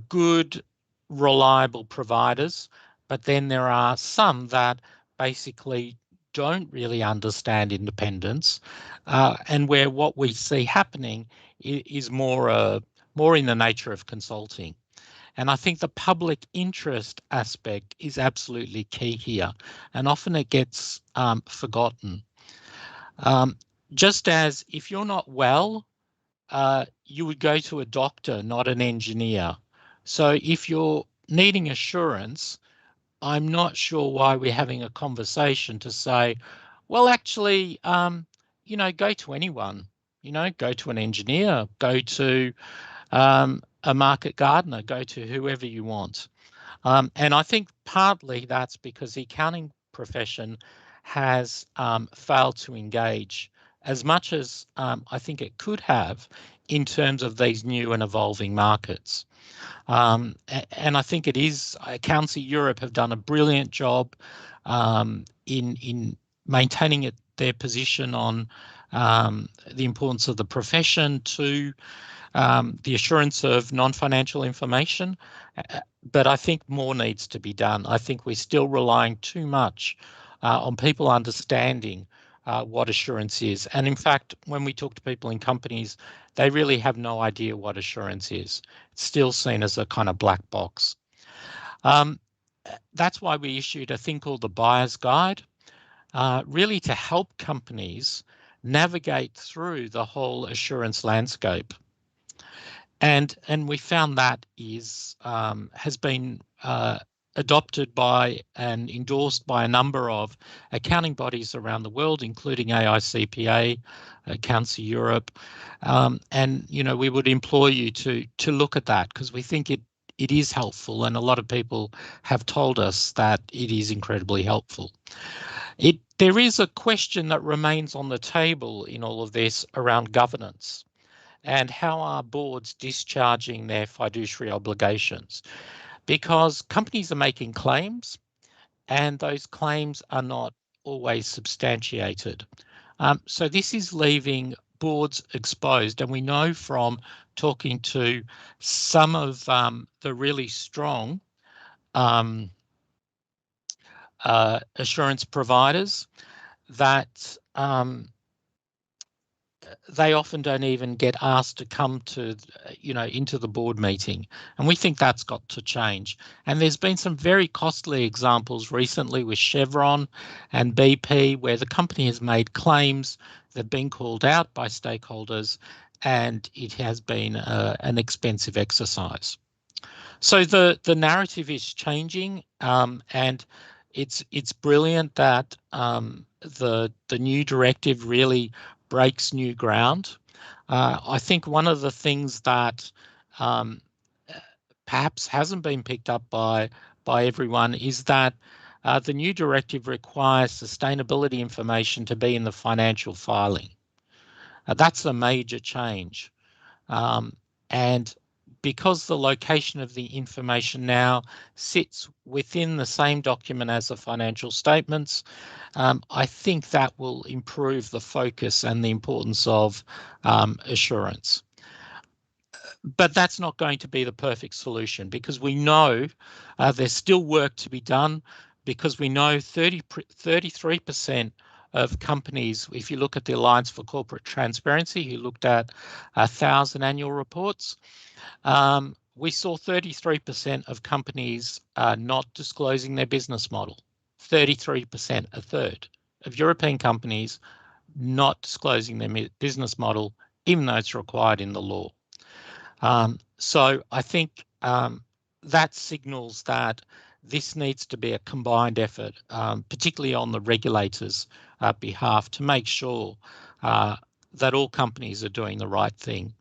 good, reliable providers, but then there are some that basically don't really understand independence, and where what we see happening is more in the nature of consulting. And I think the public interest aspect is absolutely key here, and often it gets forgotten. Just as if you're not well, you would go to a doctor, not an engineer. So if you're needing assurance, I'm not sure why we're having a conversation to say, well, actually, go to anyone, go to an engineer, go to a market gardener, go to whoever you want. And I think partly that's because the accounting profession has failed to engage as much as I think it could have in terms of these new and evolving markets. And I think it is, Accountancy Europe have done a brilliant job in maintaining their position on the importance of the profession to the assurance of non-financial information. But I think more needs to be done. I think we're still relying too much on people understanding what assurance is. And in fact, when we talk to people in companies, they really have no idea what assurance is. It's still seen as a kind of black box. That's why we issued a thing called the Buyer's Guide, really to help companies navigate through the whole assurance landscape. And we found that has been adopted by and endorsed by a number of accounting bodies around the world, including AICPA, Accountancy Europe, and we would implore you to look at that because we think it is helpful, and a lot of people have told us that it is incredibly helpful. There is a question that remains on the table in all of this around governance and how are boards discharging their fiduciary obligations, because companies are making claims and those claims are not always substantiated. So this is leaving boards exposed, and we know from talking to some of the really strong assurance providers that they often don't even get asked to come to, into the board meeting. And we think that's got to change. And there's been some very costly examples recently with Chevron and BP, where the company has made claims that have been called out by stakeholders, and it has been an expensive exercise. So the narrative is changing, and it's brilliant that the new directive really breaks new ground. I think one of the things that perhaps hasn't been picked up by everyone is that the new directive requires sustainability information to be in the financial filing. That's a major change. And because the location of the information now sits within the same document as the financial statements, I think that will improve the focus and the importance of assurance. But that's not going to be the perfect solution, because we know there's still work to be done, because we know 33% of companies, if you look at the Alliance for Corporate Transparency, who looked at 1,000 annual reports, we saw 33% of companies not disclosing their business model. 33%, a third of European companies not disclosing their business model, even though it's required in the law. So I think that signals that this needs to be a combined effort, particularly on the regulators' behalf, to make sure that all companies are doing the right thing.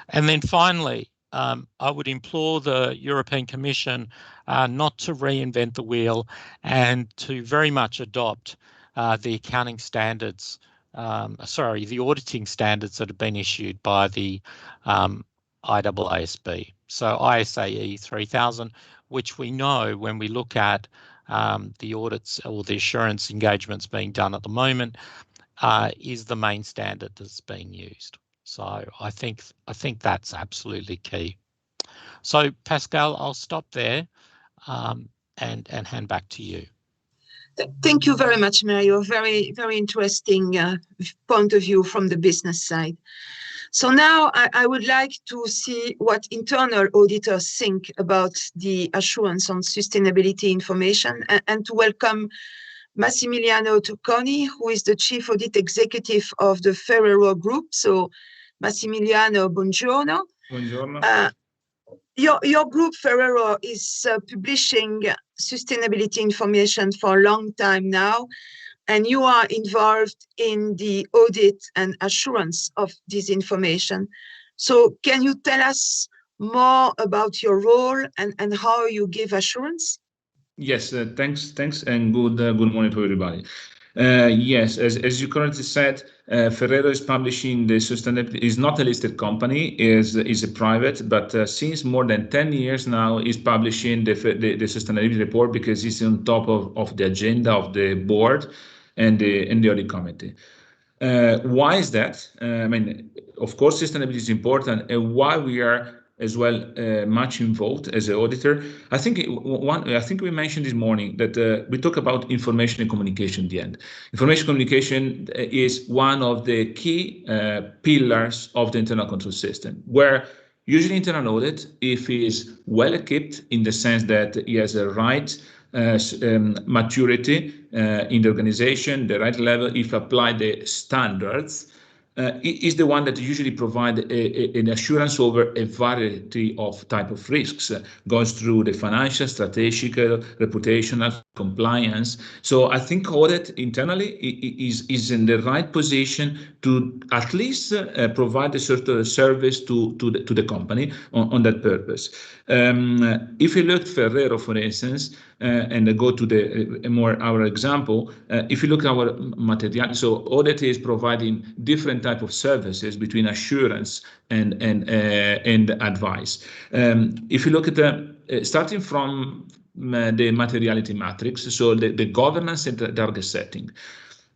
And then finally, I would implore the European Commission not to reinvent the wheel and to very much adopt the accounting standards, the auditing standards that have been issued by the IAASB. So ISAE 3000, which we know when we look at the audits or the assurance engagements being done at the moment, is the main standard that's being used. So I think that's absolutely key. So Pascale, I'll stop there and hand back to you. Thank you very much, Mario. Very, very interesting point of view from the business side. So now I would like to see what internal auditors think about the assurance on sustainability information, and to welcome Massimiliano Turconi, who is the Chief Audit Executive of the Ferrero Group. So Massimiliano, buongiorno. Buongiorno. Your group, Ferrero, is publishing sustainability information for a long time now, and you are involved in the audit and assurance of this information. So can you tell us more about your role and how you give assurance? Yes, thanks, and good morning to everybody. Yes, as you correctly said, Ferrero is publishing the sustainability. Is not a listed company, is a private, but since more than 10 years now is publishing the sustainability report, because it's on top of the agenda of the board and the audit committee. Why is that? I mean, of course, sustainability is important, and why we are as well much involved as an auditor. I think we mentioned this morning that we talk about information and communication at the end. Information communication is one of the key pillars of the internal control system, where usually internal audit, if it is well equipped in the sense that it has a right maturity in the organization, the right level, if apply the standards, is the one that usually provide an assurance over a variety of type of risks, goes through the financial, strategic, reputational, compliance. So I think audit internally is in the right position to at least provide a sort of service to the company on that purpose. If you look at Ferrero, for instance, and go to our example, if you look at our material, so audit is providing different type of services between assurance and advice. If you look at starting from the materiality matrix, so the governance and the target setting.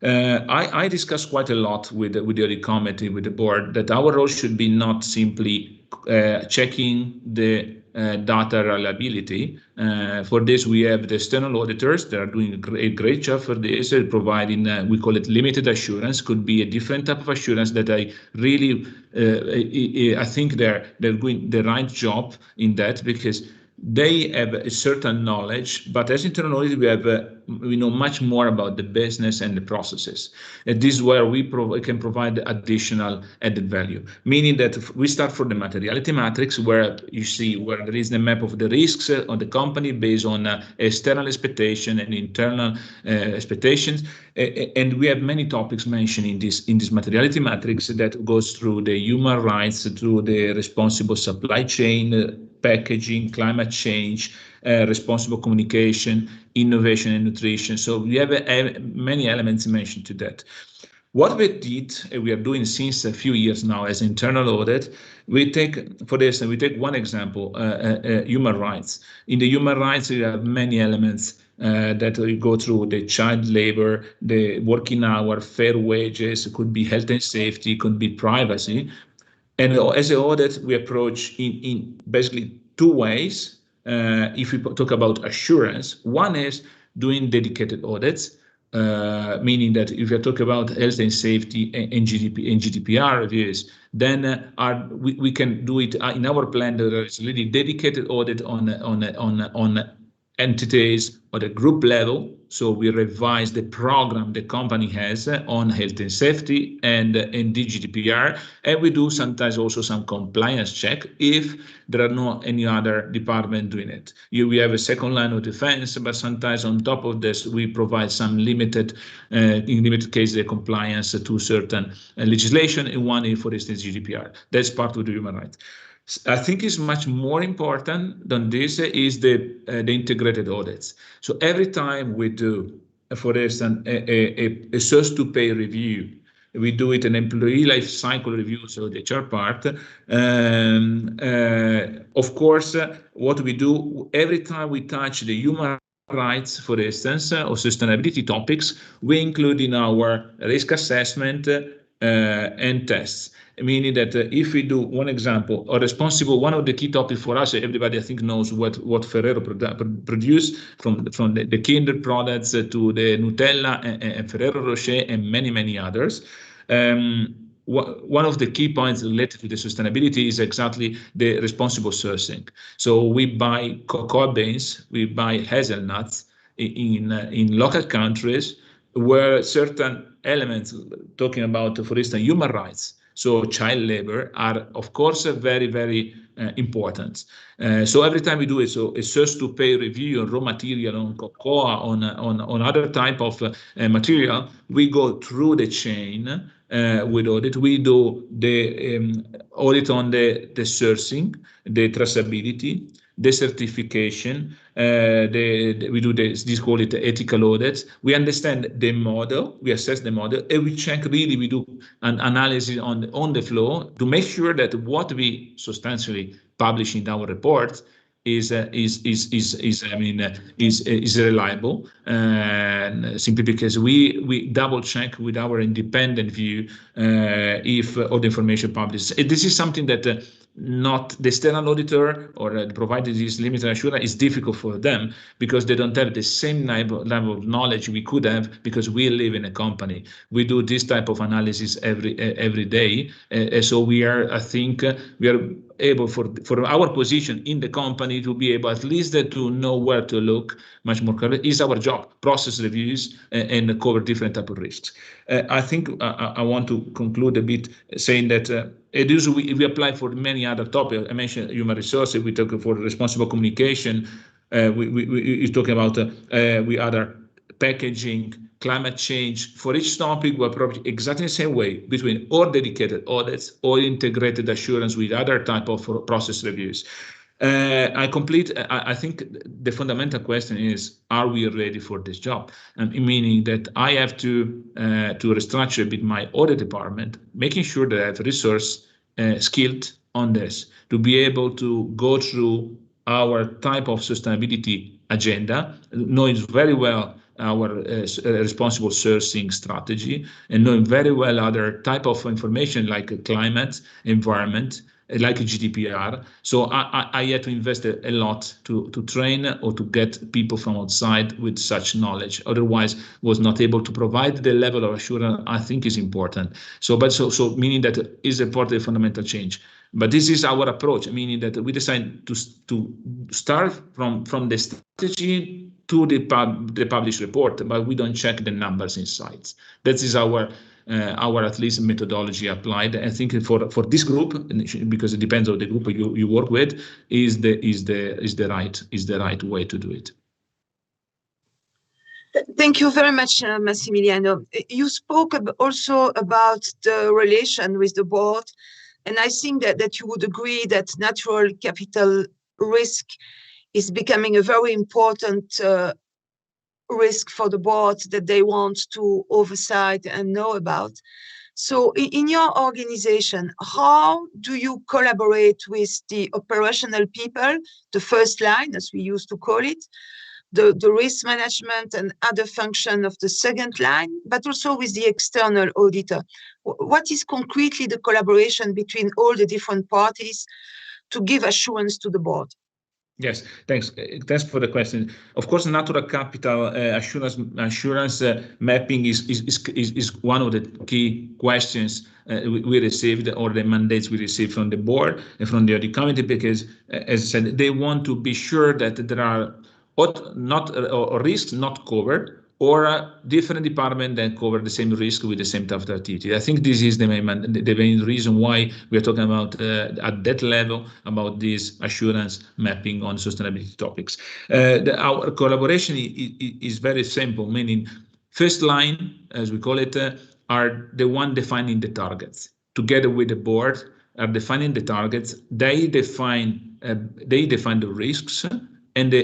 I discussed quite a lot with the audit committee, with the board, that our role should be not simply checking the data reliability. For this, we have the external auditors that are doing a great job for this, providing, we call it limited assurance, could be a different type of assurance that I really, I think they're doing the right job in that, because they have a certain knowledge, but as internal audit, we know much more about the business and the processes. And this is where we can provide additional added value, meaning that we start from the materiality matrix, where you see where there is the map of the risks on the company based on external expectation and internal expectations. And we have many topics mentioned in this materiality matrix that goes through the human rights, through the responsible supply chain, packaging, climate change, responsible communication, innovation and nutrition. So we have many elements mentioned to that. What we did, we are doing since a few years now as internal audit, we take, for this, we take one example, human rights. In the human rights, we have many elements that we go through: the child labor, the working hour, fair wages, it could be health and safety, could be privacy. And as an audit, we approach in basically two ways. If we talk about assurance, one is doing dedicated audits, meaning that if you talk about health and safety and GDPR reviews, then we can do it in our plan. There is really dedicated audit on entities at a group level. So we revise the program the company has on health and safety and GDPR, and we do sometimes also some compliance check if there are no any other department doing it. We have a second line of defense, but sometimes on top of this we provide some limited, in limited cases, the compliance to certain legislation, and one, for instance, GDPR. That's part of the human rights. I think is much more important than this is the integrated audits. So every time we do, for instance, a source to pay review, we do it an employee life cycle review, so the HR part. Of course, what we do every time we touch the human rights, for instance, or sustainability topics, we include in our risk assessment and tests. Meaning that if we do one example, or responsible, one of the key topics for us, everybody I think knows what Ferrero produce, from the Kinder products to the Nutella and Ferrero Rocher and many others. One of the key points related to the sustainability is exactly the responsible sourcing. So we buy cocoa beans, we buy hazelnuts in local countries where certain elements, talking about, for instance, human rights, so child labor, are of course very important. So every time we do it, so a source to pay review on raw material, on cocoa, on other type of material, we go through the chain with audit. We do the audit on the sourcing, the traceability, the certification. We do this, call it ethical audits. We understand the model, we assess the model, and we check, really, we do an analysis on the flow to make sure that what we substantially publish in our report is reliable, simply because we double check with our independent view if all the information published. This is something that not the external auditor or provided this limited assurance is difficult for them, because they don't have the same level of knowledge we could have, because we live in a company. We do this type of analysis every day. So we are, I think, we are able for our position in the company to be able at least to know where to look much more clearly. Is our job, process reviews and cover different type of risks. I think I want to conclude a bit saying that we apply for many other topics. I mentioned human resources. We talk for responsible communication. We're talking about we other packaging, climate change. For each topic, we approach exactly the same way between or dedicated audits or integrated assurance with other type of process reviews. I think the fundamental question is, are we ready for this job? Meaning that I have to restructure a bit my audit department, making sure that I have resource skilled on this to be able to go through our type of sustainability agenda, knowing very well our responsible sourcing strategy, and knowing very well other type of information like climate, environment, like GDPR. So I had to invest a lot to train or to get people from outside with such knowledge. Otherwise, was not able to provide the level of assurance I think is important. So meaning that is a part of the fundamental change. But this is our approach, meaning that we decide to start from the strategy to the published report, but we don't check the numbers inside. That is our at least methodology applied. I think for this group, because it depends on the group you work with, is the right way to do it. Thank you very much, Massimiliano. You spoke also about the relation with the board, and I think that you would agree that natural capital risk is becoming a very important risk for the board that they want to oversight and know about. So in your organization, how do you collaborate with the operational people, the first line, as we used to call it, the risk management and other function of the second line, but also with the external auditor? What is concretely the collaboration between all the different parties to give assurance to the board? Yes, thanks. Thanks for the question. Of course, natural capital assurance mapping is one of the key questions we received, or the mandates we received from the board and from the audit committee, because, as I said, they want to be sure that there are risks not covered, or different department that cover the same risk with the same type of activity. I think this is the main reason why we are talking about at that level about this assurance mapping on sustainability topics. Our collaboration is very simple, meaning first line, as we call it, are the one defining the targets. Together with the board are defining the targets. They define the risks and they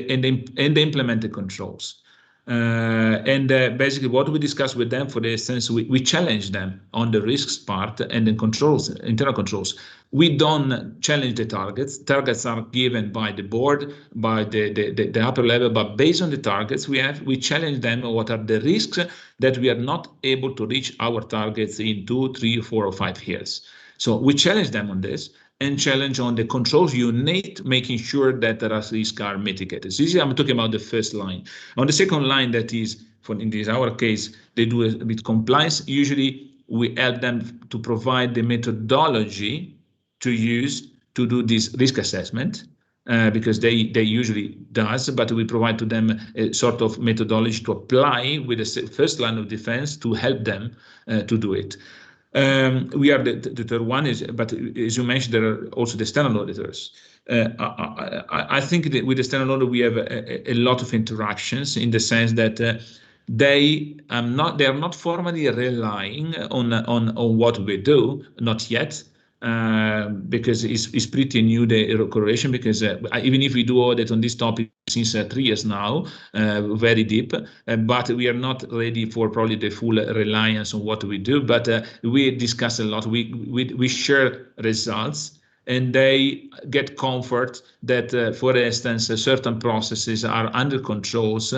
implement the controls. Basically what we discuss with them, for instance, we challenge them on the risks part and the controls, internal controls. We don't challenge the targets. Targets are given by the board, by the upper level, but based on the targets we challenge them on what are the risks that we are not able to reach our targets in 2, 3, 4, or 5 years. So we challenge them on this, and challenge on the controls you need, making sure that the risks are mitigated. So I'm talking about the first line. On the second line, that is, in our case, they do a bit compliance. Usually, we help them to provide the methodology to use to do this risk assessment, because they usually does, but we provide to them a sort of methodology to apply with the first line of defense to help them to do it. We are the third one, but as you mentioned, there are also the external auditors. I think that with the external audit we have a lot of interactions, in the sense that they are not formally relying on what we do, not yet. Because it's pretty new, the correlation, because even if we do audit on this topic since 3 years now, very deep, but we are not ready for probably the full reliance on what we do, but we discuss a lot, we share results, and they get comfort that, for instance, certain processes are under controls,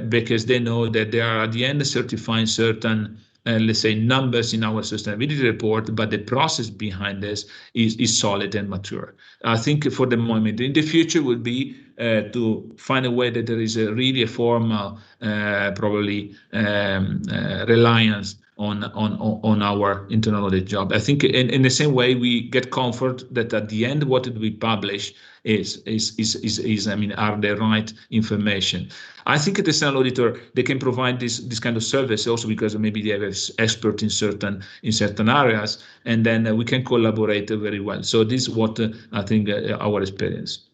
because they know that they are at the end certifying certain let's say numbers in our sustainability report, but the process behind this is solid and mature. I think for the moment, in the future, would be to find a way that there is really a formal, probably reliance on our internal audit job. I think in the same way we get comfort that at the end what we publish is I mean, are the right information. I think the external auditor, they can provide this kind of service also because maybe they have expert in certain areas, and then we can collaborate very well. So this is what I think our experience.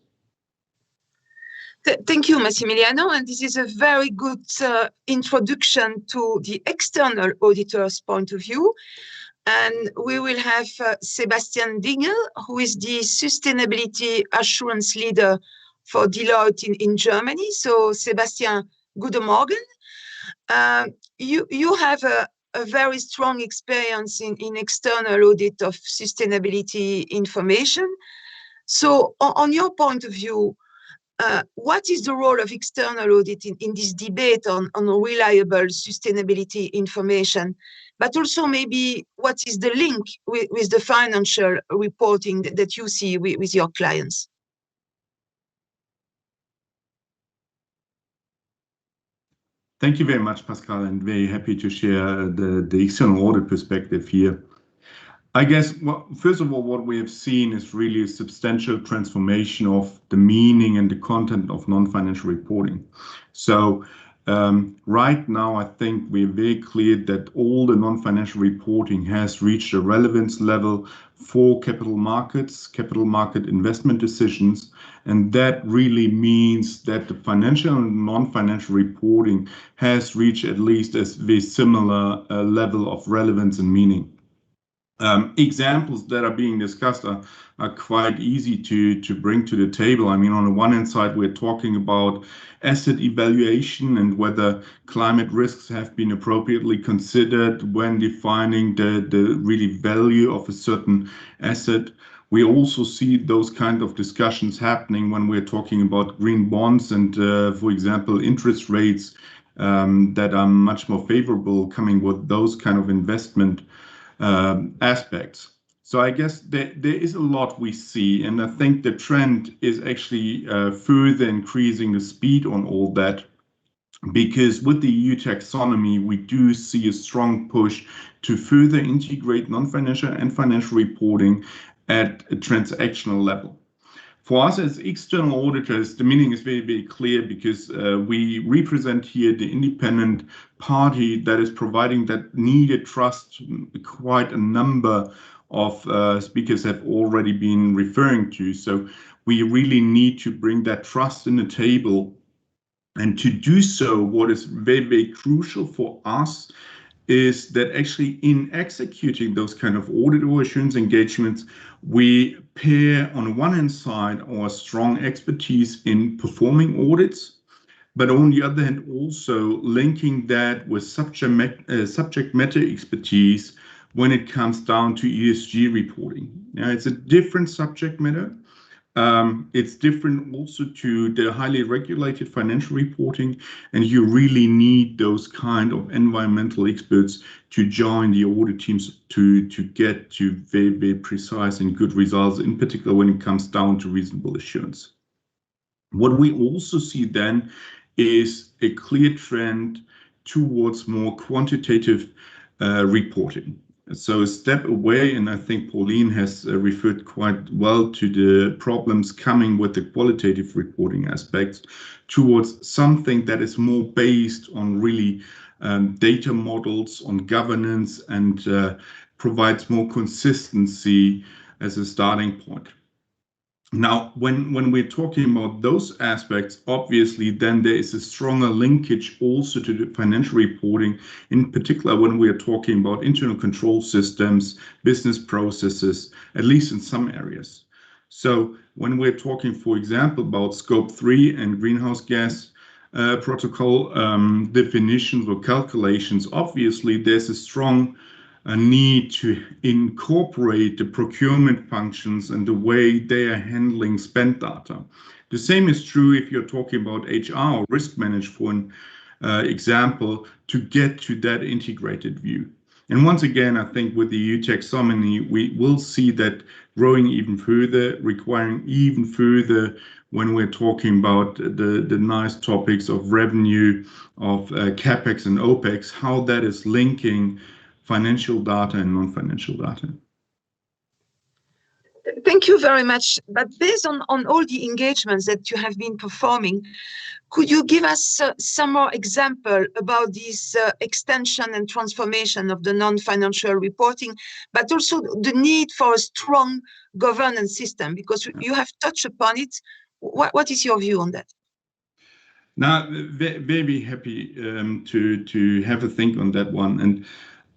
Thank you, Massimiliano, and this is a very good introduction to the external auditor's point of view. And we will have Sebastian Dingel, who is the sustainability assurance leader for Deloitte in Germany. So, Sebastian, guten Morgen. You have a very strong experience in external audit of sustainability information. So, on your point of view, what is the role of external audit in this debate on reliable sustainability information? but also maybe what is the link with the financial reporting that you see with your clients? Thank you very much, Pascale, and very happy to share the external audit perspective here. I guess, well, first of all, what we have seen is really a substantial transformation of the meaning and the content of non-financial reporting. So right now, I think we're very clear that all the non-financial reporting has reached a relevance level for capital market investment decisions. And that really means that the financial and non-financial reporting has reached at least a very similar level of relevance and meaning. Examples that are being discussed are quite easy to bring to the table. I mean, on the one hand side, we're talking about asset evaluation and whether climate risks have been appropriately considered when defining the really value of a certain asset. We also see those kind of discussions happening when we're talking about green bonds and, for example, interest rates that are much more favorable coming with those kind of investment aspects. So I guess there is a lot we see, and I think the trend is actually further increasing the speed on all that, because with the EU taxonomy, we do see a strong push to further integrate non-financial and financial reporting at a transactional level. For us as external auditors, the meaning is very, very clear, because we represent here the independent party that is providing that needed trust. Quite a number of speakers have already been referring to. So we really need to bring that trust in the table. And to do so, what is very, very crucial for us is that actually in executing those kind of audit or assurance engagements, we pair on the one hand side our strong expertise in performing audits, but on the other hand also linking that with subject matter expertise when it comes down to ESG reporting. Now, it's a different subject matter. It's different also to the highly regulated financial reporting, and you really need those kind of environmental experts to join the audit teams to get to very, very precise and good results, in particular when it comes down to reasonable assurance. What we also see then is a clear trend towards more quantitative reporting. So a step away, and I think Pauline has referred quite well to the problems coming with the qualitative reporting aspects, towards something that is more based on really data models, on governance, and provides more consistency as a starting point. Now, when we're talking about those aspects, obviously, then there is a stronger linkage also to the financial reporting, in particular when we are talking about internal control systems, business processes, at least in some areas. So when we're talking, for example, about Scope 3 and greenhouse gas protocol definitions or calculations, obviously, there's a strong need to incorporate the procurement functions and the way they are handling spend data. The same is true if you're talking about HR or risk management, for an example, to get to that integrated view. And once again, I think with the EU taxonomy, we will see that growing even further, requiring even further when we're talking about the nice topics of revenue, of CapEx and OpEx, how that is linking financial data and non-financial data. Thank you very much. But based on all the engagements that you have been performing, could you give us some more example about this extension and transformation of the non-financial reporting, but also the need for a strong governance system? Because you have touched upon it. What is your view on that? Now, very happy to have a think on that one. And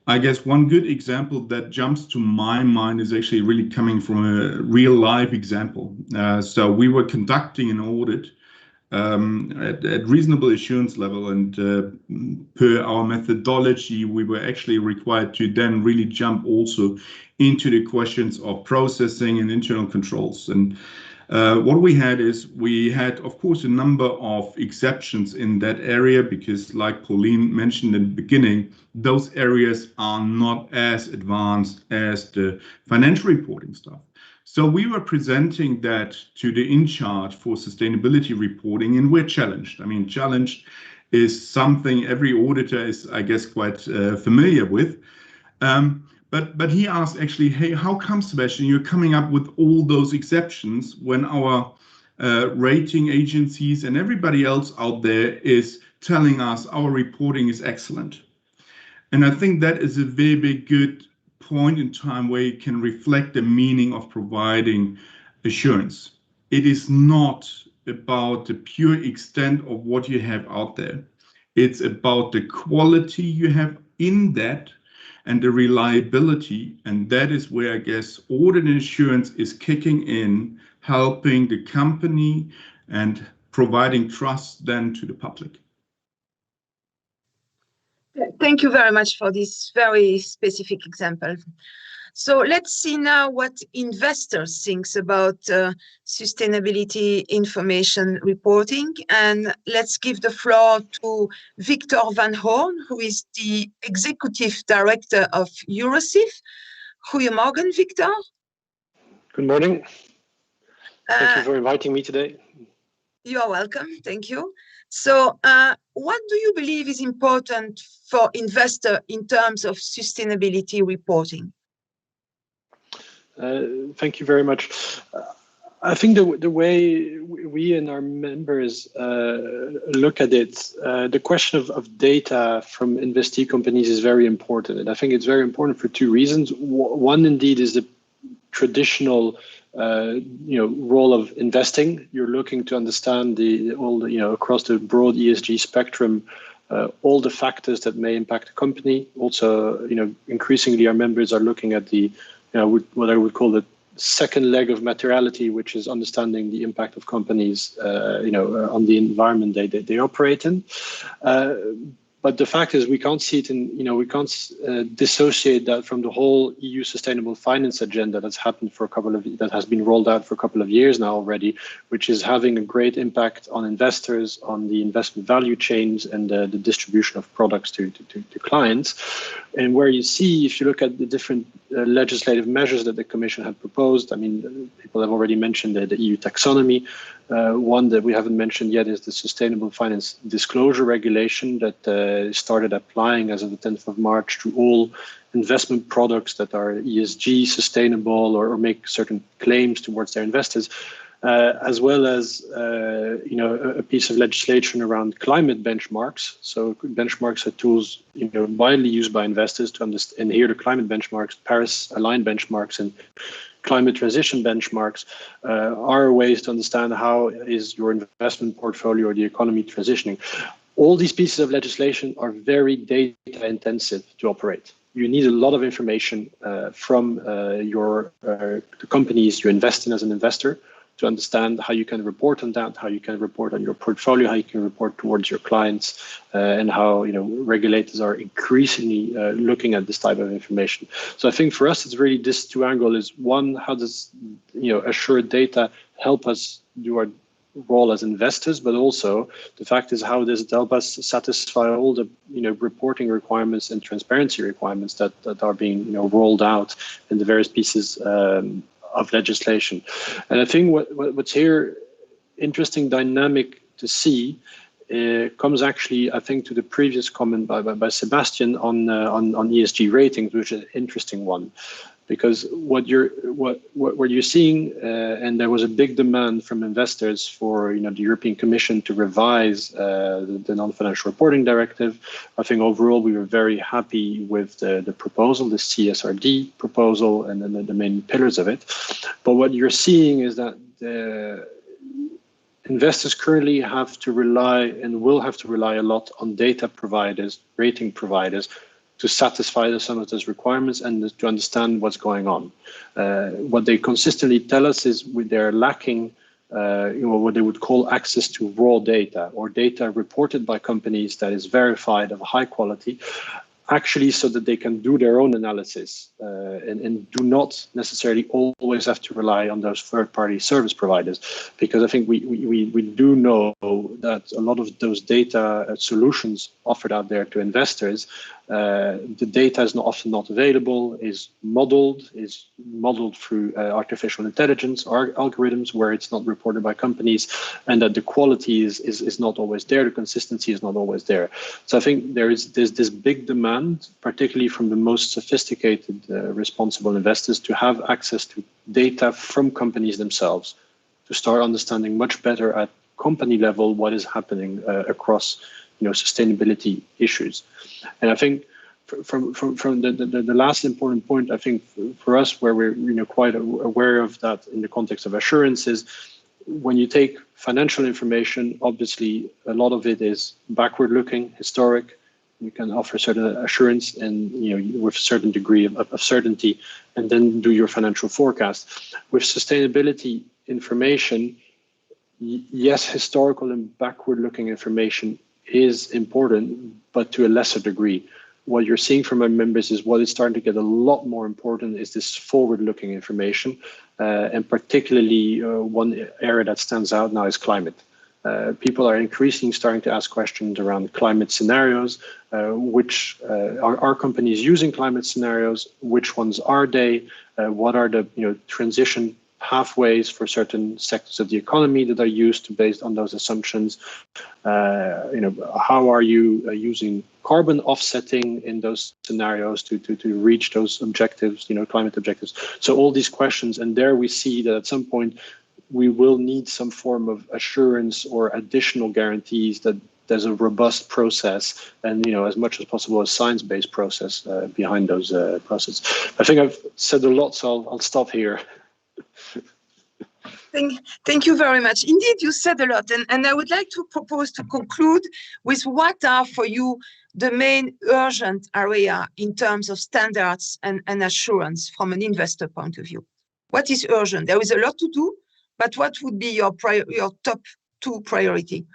I guess one good example that jumps to my mind is actually really coming from a real life example. So we were conducting an audit at reasonable assurance level, and per our methodology, we were actually required to then really jump also into the questions of processing and internal controls. And What we had is of course, a number of exceptions in that area because, like Pauline mentioned in the beginning, those areas are not as advanced as the financial reporting stuff. So we were presenting that to the in charge for sustainability reporting, and we're challenged. I mean, challenged is something every auditor is, I guess, quite familiar with. But he asked actually, hey, how come, Sebastian, you're coming up with all those exceptions when our rating agencies and everybody else out there is telling us our reporting is excellent? And I think that is a very, very good point in time where you can reflect the meaning of providing assurance. It is not about the pure extent of what you have out there. It's about the quality you have in that and the reliability. And that is where I guess audit and assurance is kicking in, helping the company and providing trust then to the public. Thank you very much for this very specific example. So let's see now what investors think about sustainability information reporting. And let's give the floor to Victor van Hoorn, who is the Executive Director of Eurosif. Goedemorgen, Victor. Good morning. Thank you for inviting me today. You are welcome. Thank you. So what do you believe is important for investors in terms of sustainability reporting? Thank you very much. I think the way we and our members look at it, the question of data from investee companies is very important. And I think it's very important for two reasons. One, indeed, is the traditional role of investing. You're looking to understand across the broad ESG spectrum, all the factors that may impact a company. Also, increasingly our members are looking at the what I would call the second leg of materiality, which is understanding the impact of companies, on the environment they operate in. But the fact is, we can't see it in, we can't dissociate that from the whole EU sustainable finance agenda that's happened that has been rolled out for a couple of years now already, which is having a great impact on investors, on the investment value chains and the distribution of products to clients. And where you see, if you look at the different legislative measures that the Commission had proposed, I mean, people have already mentioned the EU taxonomy. One that we haven't mentioned yet is the Sustainable Finance Disclosure Regulation that started applying as of the 10th of March to all investment products that are ESG sustainable or make certain claims towards their investors, as well as a piece of legislation around climate benchmarks. So benchmarks are tools widely used by investors to understand, and here the climate benchmarks, Paris-aligned benchmarks, and climate transition benchmarks are ways to understand how is your investment portfolio or the economy transitioning. All these pieces of legislation are very data intensive to operate. You need a lot of information from the companies you invest in as an investor to understand how you can report on that, how you can report on your portfolio, how you can report towards your clients, and how regulators are increasingly looking at this type of information. So I think for us, it's really this two angles: is one, how does assured data help us do our role as investors, but also the fact is how does it help us satisfy all the reporting requirements and transparency requirements that are being rolled out in the various pieces of legislation. And I think what's here interesting dynamic to see comes actually, I think, to the previous comment by Sebastian on ESG ratings, which is an interesting one, because what you're seeing, and there was a big demand from investors for the European Commission to revise the non-financial reporting directive. I think overall we were very happy with the proposal, the CSRD proposal, and then the main pillars of it. But what you're seeing is that the investors currently have to rely and will have to rely a lot on data providers, rating providers, to satisfy some of those requirements and to understand what's going on. What they consistently tell us is they're lacking what they would call access to raw data or data reported by companies that is verified of high quality. actually so that they can do their own analysis and do not necessarily always have to rely on those third-party service providers. Because I think we do know that a lot of those data solutions offered out there to investors, the data is often not available, is modeled through artificial intelligence or algorithms where it's not reported by companies, and that the quality is not always there, the consistency is not always there. So I think there's this big demand, particularly from the most sophisticated responsible investors, to have access to data from companies themselves, to start understanding much better at company level what is happening across sustainability issues. And I think from the last important point, I think for us, where we're quite aware of that in the context of assurance, is when you take financial information, obviously a lot of it is backward-looking, historic. You can offer certain assurance and with a certain degree of certainty, and then do your financial forecast. With sustainability information, yes, historical and backward-looking information is important, but to a lesser degree. What you're seeing from our members is what is starting to get a lot more important is this forward-looking information, and particularly one area that stands out now is climate. People are increasingly starting to ask questions around climate scenarios. Which are companies using climate scenarios? Which ones are they? What are the transition pathways for certain sectors of the economy that are used based on those assumptions? How are you using carbon offsetting in those scenarios to reach those objectives, climate objectives? So all these questions, and there we see that at some point we will need some form of assurance or additional guarantees that there's a robust process and, as much as possible, a science-based process behind those processes. I think I've said a lot, so I'll stop here. Thank you very much. Indeed, you said a lot, and I would like to propose to conclude with what are for you the main urgent area in terms of standards and assurance from an investor point of view. What is urgent? There is a lot to do, but what would be your top two priority?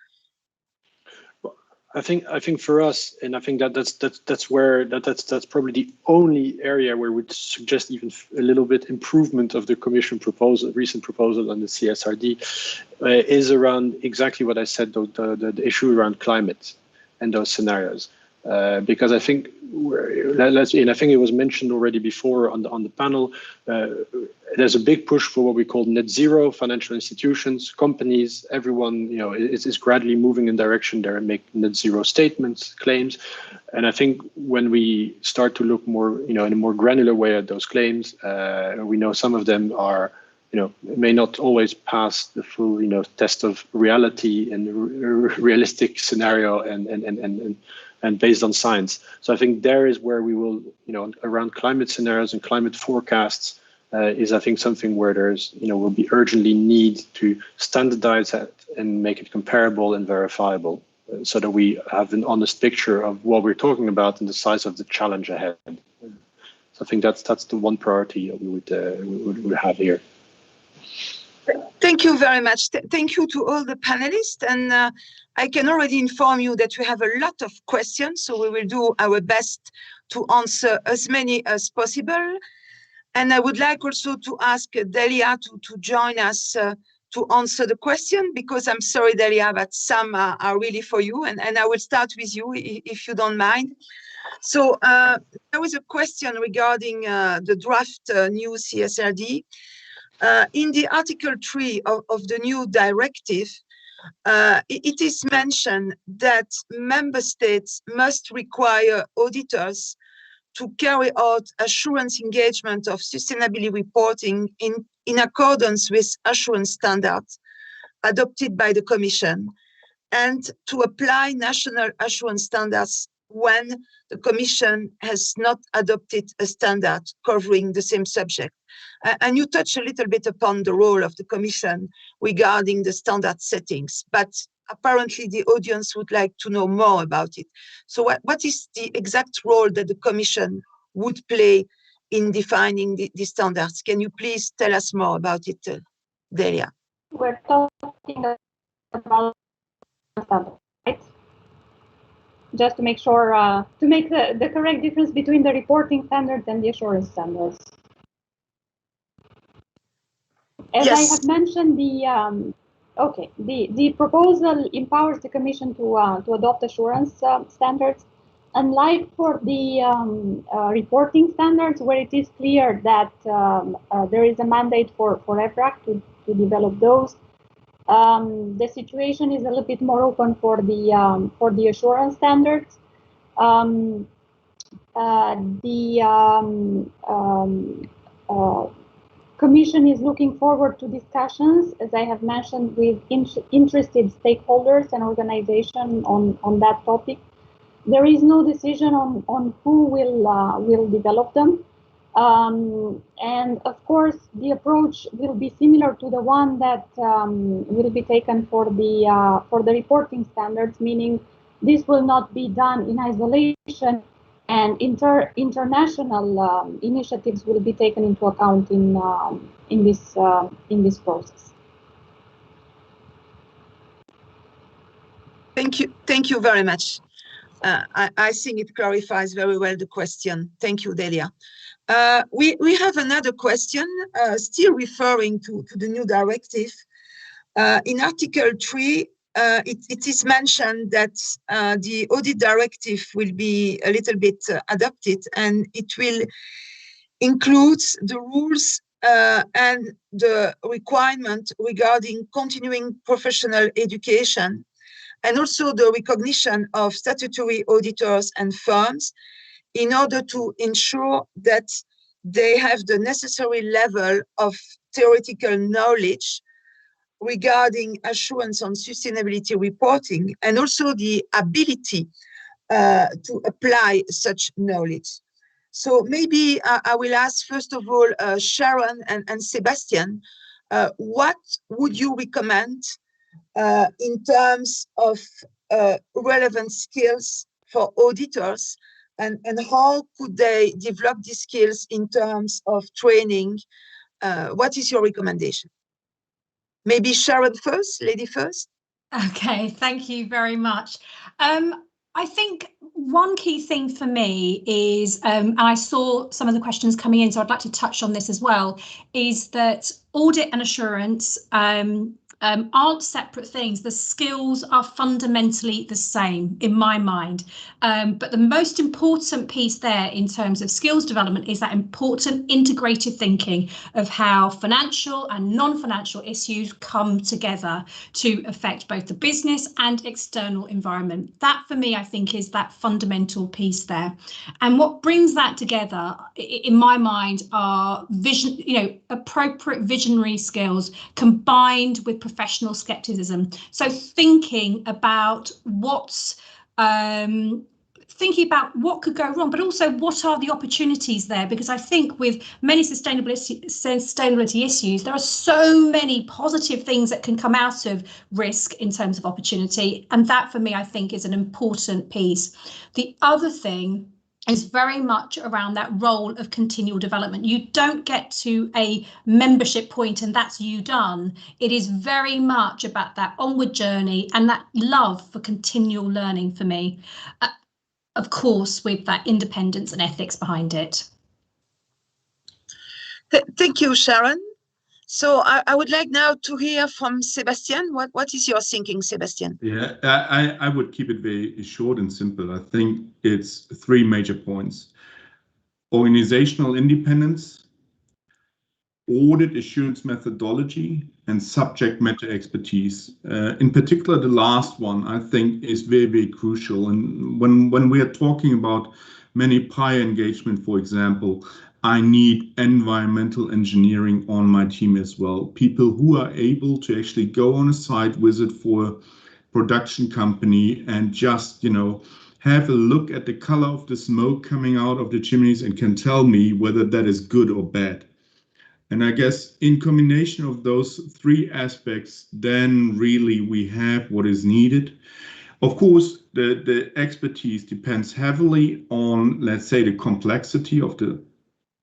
I think for us, and I think that's probably the only area where we'd suggest even a little bit improvement of the Commission recent proposal on the CSRD, is around exactly what I said, the issue around climate and those scenarios. Because I think, and I think it was mentioned already before on the panel, there's a big push for what we call net zero. Financial institutions, companies, everyone, is gradually moving in direction there and make net zero statements, claims. And I think when we start to look more, in a more granular way at those claims, we know some of them are, may not always pass the full, test of reality and realistic scenario and based on science. So I think there is where we will, around climate scenarios and climate forecasts, is I think something where there's, will be urgently need to standardize that and make it comparable and verifiable, so that we have an honest picture of what we're talking about and the size of the challenge ahead. So I think that's the one priority we would have here. Thank you very much. Thank you to all the panelists. And I can already inform you that we have a lot of questions, so we will do our best to answer as many as possible. And I would like also to ask Delia to join us to answer the question, because I'm sorry, Delia, but some are really for you. And I will start with you, if you don't mind. So there was a question regarding the draft new CSRD. In the Article 3 of the new directive, it is mentioned that member states must require auditors to carry out assurance engagement of sustainability reporting in accordance with assurance standards adopted by the Commission, and to apply national assurance standards when the Commission has not adopted a standard covering the same subject. And you touch a little bit upon the role of the Commission regarding the standard settings, but apparently the audience would like to know more about it. So what is the exact role that the Commission would play in defining the standards? Can you please tell us more about it, Delia? We're talking about standards, right? just to make sure, to make the correct difference between the reporting standards and the assurance standards. As I have mentioned, the proposal empowers the Commission to adopt assurance standards. Unlike for the reporting standards, where it is clear that there is a mandate for EFRAG to develop those, the situation is a little bit more open for the assurance standards. Commission is looking forward to discussions, as I have mentioned, with interested stakeholders and organizations on that topic. There is no decision on who will develop them. And of course, the approach will be similar to the one that will be taken for the reporting standards, meaning this will not be done in isolation, and international initiatives will be taken into account in this process. Thank you very much. I think it clarifies very well the question. Thank you, Delia. We have another question, still referring to the new directive. In Article 3, it is mentioned that the audit directive will be a little bit adapted, and it will include the rules and the requirement regarding continuing professional education, and also the recognition of statutory auditors and firms in order to ensure that they have the necessary level of theoretical knowledge regarding assurance on sustainability reporting, and also the ability to apply such knowledge. So maybe I will ask, first of all, Sharon and Sebastian, what would you recommend in terms of relevant skills for auditors, and how could they develop these skills in terms of training? What is your recommendation? Maybe Sharon first, lady first. Okay, thank you very much. I think one key thing for me is, and I saw some of the questions coming in, so I'd like to touch on this as well, is that audit and assurance aren't separate things. The skills are fundamentally the same in my mind. But the most important piece there in terms of skills development is that important integrated thinking of how financial and non-financial issues come together to affect both the business and external environment. That for me, I think, is that fundamental piece there. And what brings that together, in my mind, are appropriate visionary skills combined with professional skepticism. So thinking about what could go wrong, but also what are the opportunities there? Because I think with many sustainability issues, there are so many positive things that can come out of risk in terms of opportunity. And that for me, I think, is an important piece. The other thing is very much around that role of continual development. You don't get to a membership point and that's you done. It is very much about that onward journey and that love for continual learning for me, of course, with that independence and ethics behind it. Thank you, Sharon. So I would like now to hear from Sebastian. What is your thinking, Sebastian? Yeah, I would keep it very short and simple. I think it's three major points: organizational independence, audit assurance methodology, and subject matter expertise. In particular, the last one, I think, is very, very crucial. And when we are talking about many peer engagement, for example, I need environmental engineering on my team as well. People who are able to actually go on a site visit for a production company and just, have a look at the color of the smoke coming out of the chimneys and can tell me whether that is good or bad. And I guess in combination of those three aspects, then really we have what is needed. Of course, the expertise depends heavily on, let's say, the complexity of the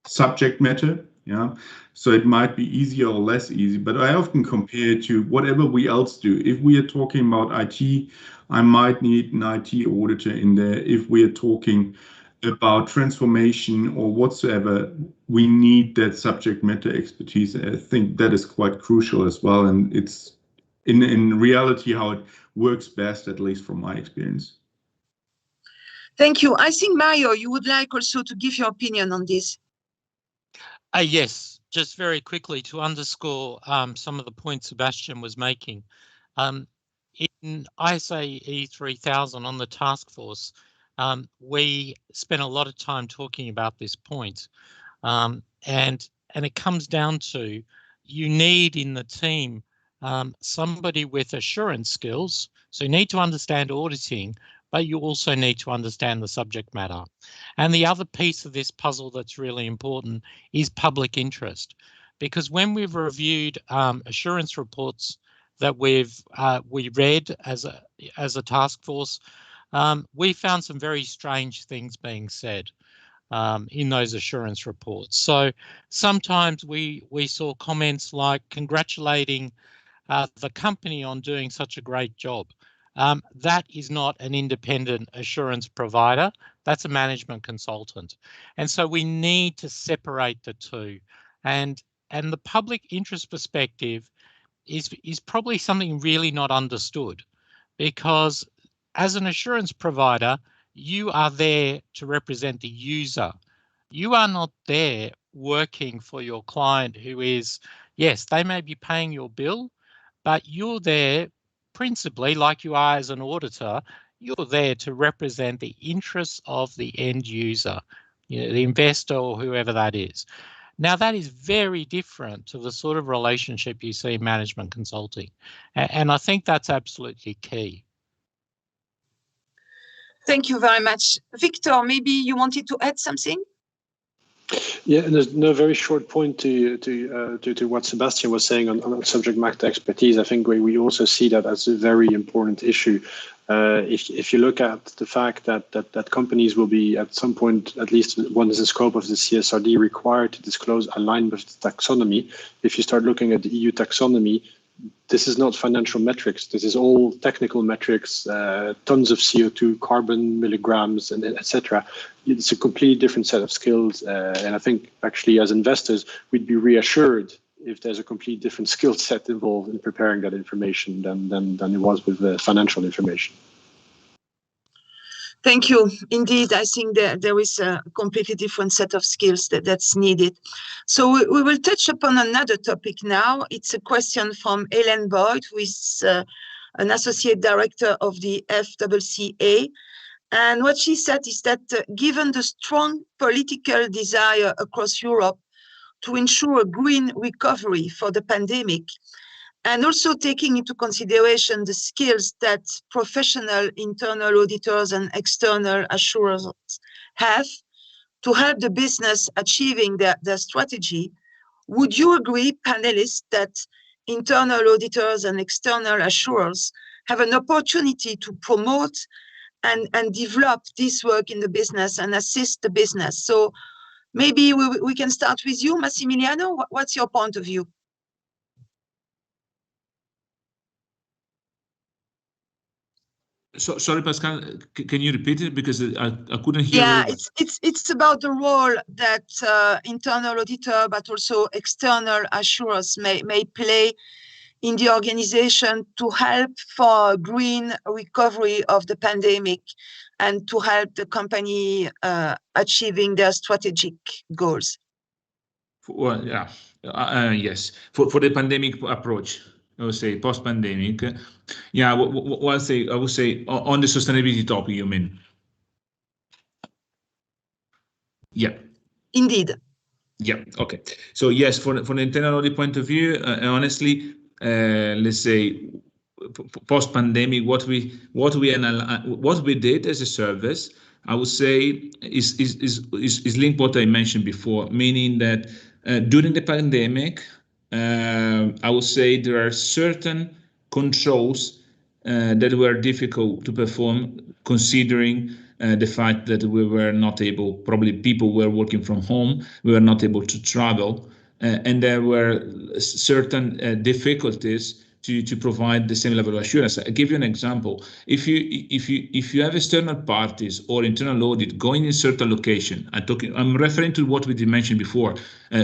subject matter. Yeah, so it might be easier or less easy, but I often compare it to whatever we else do. If we are talking about IT, I might need an IT auditor in there. If we are talking about transformation or whatsoever, we need that subject matter expertise. I think that is quite crucial as well, and it's in reality how it works best, at least from my experience. Thank you. I think, Mario, you would like also to give your opinion on this. Yes, just very quickly to underscore some of the points Sebastian was making. In ISAE 3000 on the task force, we spent a lot of time talking about this point, and it comes down to you need in the team somebody with assurance skills. So you need to understand auditing, but you also need to understand the subject matter. And the other piece of this puzzle that's really important is public interest, because when we've reviewed assurance reports that we read as a task force, we found some very strange things being said in those assurance reports. So sometimes we saw comments like congratulating the company on doing such a great job. That is not an independent assurance provider. That's a management consultant. And so we need to separate the two. And the public interest perspective is probably something really not understood, because as an assurance provider, you are there to represent the user. You are not there working for your client who is, yes, they may be paying your bill, but you're there principally, like you are as an auditor, you're there to represent the interests of the end user, the investor or whoever that is. Now, that is very different to the sort of relationship you see in management consulting. And I think that's absolutely key. Thank you very much. Victor, maybe you wanted to add something? Yeah, and there's no very short point to what Sebastian was saying on subject matter expertise. I think we also see that as a very important issue. If you look at the fact that companies will be at some point, at least one is the scope of the CSRD, required to disclose aligned with the taxonomy. If you start looking at the EU taxonomy, this is not financial metrics. This is all technical metrics, tons of CO2, carbon, milligrams, and etc. It's a completely different set of skills. And I think actually as investors, we'd be reassured if there's a completely different skill set involved in preparing that information than it was with the financial information. Thank you. Indeed, I think that there is a completely different set of skills that's needed. So we will touch upon another topic now. It's a question from Ellen Boyd, who is an associate director of the FISMA. And what she said is that given the strong political desire across Europe to ensure a green recovery for the pandemic, and also taking into consideration the skills that professional internal auditors and external assurers have to help the business achieving their strategy, would you agree, panelists, that internal auditors and external assurers have an opportunity to promote and develop this work in the business and assist the business? So maybe we can start with you, Massimiliano. What's your point of view? So, sorry, Pascal, can you repeat it? Because I couldn't hear. Yeah, it's about the role that internal auditor, but also external assurers may play in the organization to help for green recovery of the pandemic and to help the company achieving their strategic goals. Well, yeah, yes, for the pandemic approach. I would say post-pandemic. Yeah, I would say on the sustainability topic, you mean? Yeah. Indeed. Yeah. Okay. So yes, for the internal audit point of view, honestly, let's say post-pandemic, what we did as a service, I would say is linked what I mentioned before, meaning that during the pandemic. I would say there are certain controls that were difficult to perform, considering the fact that we were not able, probably people were working from home, we were not able to travel, and there were certain difficulties to provide the same level of assurance. I'll give you an example. If you have external parties or internal audit going in a certain location, I'm referring to what we did mention before.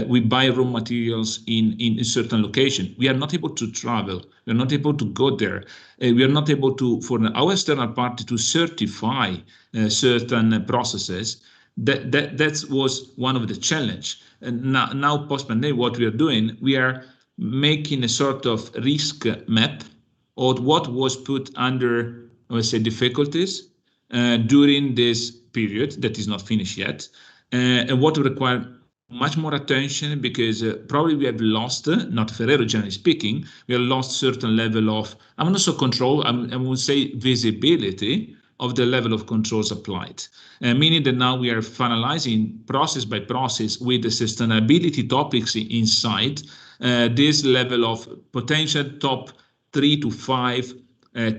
We buy raw materials in a certain location. We are not able to travel. We are not able to go there. We are not able to, for our external party to certify certain processes. That was one of the challenge. And now post-pandemic, what we are doing, we are making a sort of risk map of what was put under, let's say, difficulties during this period that is not finished yet, and what will require much more attention, because probably we have lost, not Ferrero generally speaking, we have lost certain level of, I'm not so control, I would say visibility of the level of controls applied, meaning that now we are finalizing process by process with the sustainability topics inside this level of potential top 3 to 5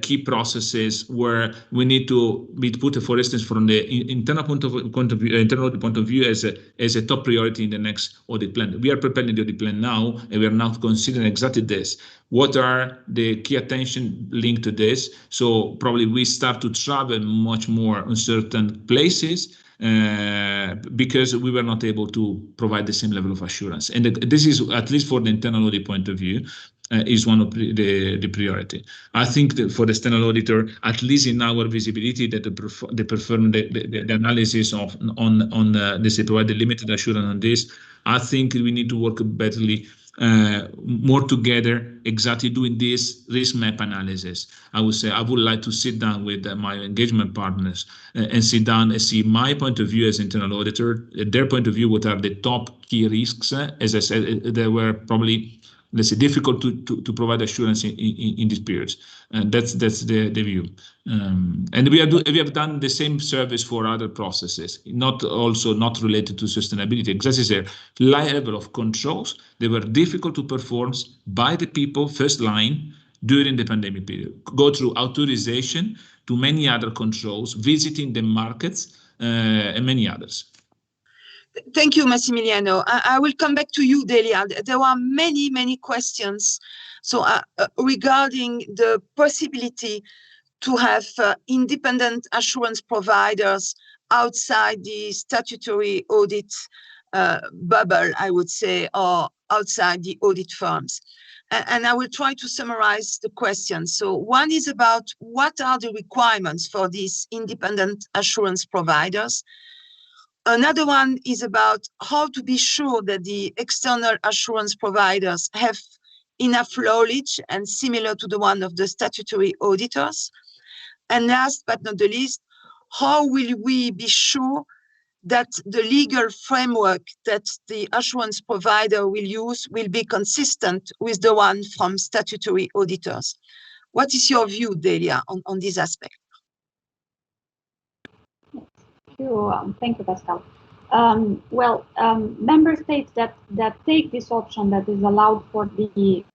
key processes where we need to be put, for instance, from the internal point of view, as a top priority in the next audit plan. We are preparing the audit plan now, and we are now considering exactly this. What are the key attention linked to this? So probably we start to travel much more on certain places because we were not able to provide the same level of assurance. And this is, at least for the internal audit point of view, is one of the priority. I think that for the external auditor, at least in our visibility, that they perform the analysis of they provide the limited assurance on this. I think we need to work betterly, more together, exactly doing this risk map analysis. I would say I would like to sit down with my engagement partners and sit down and see my point of view as internal auditor, their point of view, what are the top key risks. As I said, there were probably, let's say, difficult to provide assurance in these periods, and that's the view. And we have done the same service for other processes, not related to sustainability. Exactly, a level of controls they were difficult to perform by the people first line during the pandemic period. Go through authorization to many other controls, visiting the markets, and many others. Thank you, Massimiliano. I will come back to you, Delia. There are many questions. So regarding the possibility to have independent assurance providers outside the statutory audit bubble, I would say, or outside the audit firms. And I will try to summarize the questions. So one is about what are the requirements for these independent assurance providers? Another one is about how to be sure that the external assurance providers have enough knowledge and similar to the one of the statutory auditors. And last but not the least, how will we be sure that the legal framework that the assurance provider will use will be consistent with the one from statutory auditors? What is your view, Delia, on this aspect? Thank you, Pascale. Member states that take this option that is allowed for the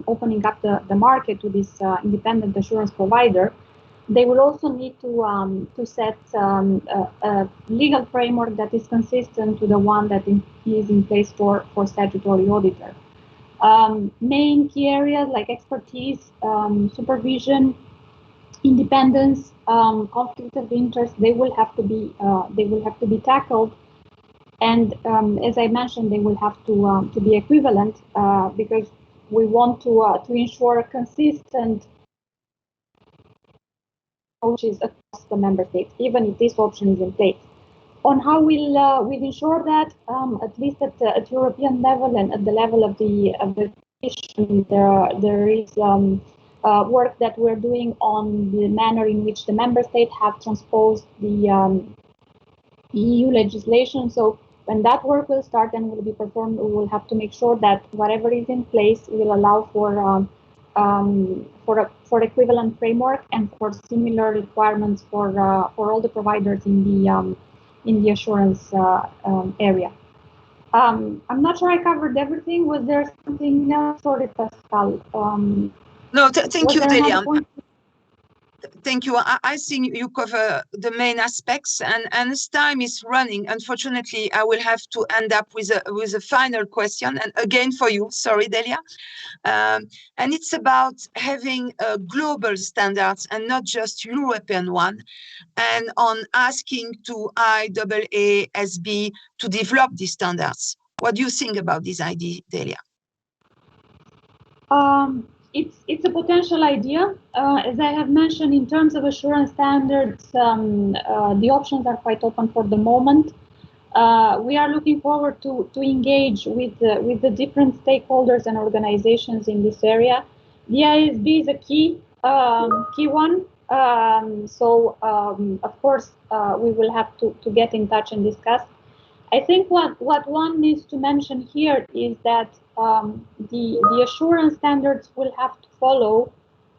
opening up the market to this independent assurance provider, they will also need to set a legal framework that is consistent to the one that is in place for statutory auditor. Main key areas like expertise, supervision, independence, conflict of interest, they will have to be tackled, and as I mentioned, they will have to be equivalent because we want to ensure consistent approaches across the member states, even if this option is in place. On how we'll ensure that, at least at European level and at the level of the Commission, there is work that we're doing on the manner in which the member states have transposed the EU legislation. So when that work will start and will be performed, we will have to make sure that whatever is in place will allow for equivalent framework and for similar requirements for all the providers in the assurance area. I'm not sure I covered everything. Was there something else? Sorry, Pascale. No, thank you, Delia. Thank you. I think you cover the main aspects, and as time is running, unfortunately, I will have to end up with a final question, and again for you. Sorry, Delia. And it's about having global standards and not just European one, and on asking to IAASB to develop these standards. What do you think about this idea, Delia? It's a potential idea. As I have mentioned, in terms of assurance standards, the options are quite open for the moment. We are looking forward to engage with the different stakeholders and organizations in this area. The IASB is a key one. Of course, we will have to get in touch and discuss. I think what one needs to mention here is that the assurance standards will have to follow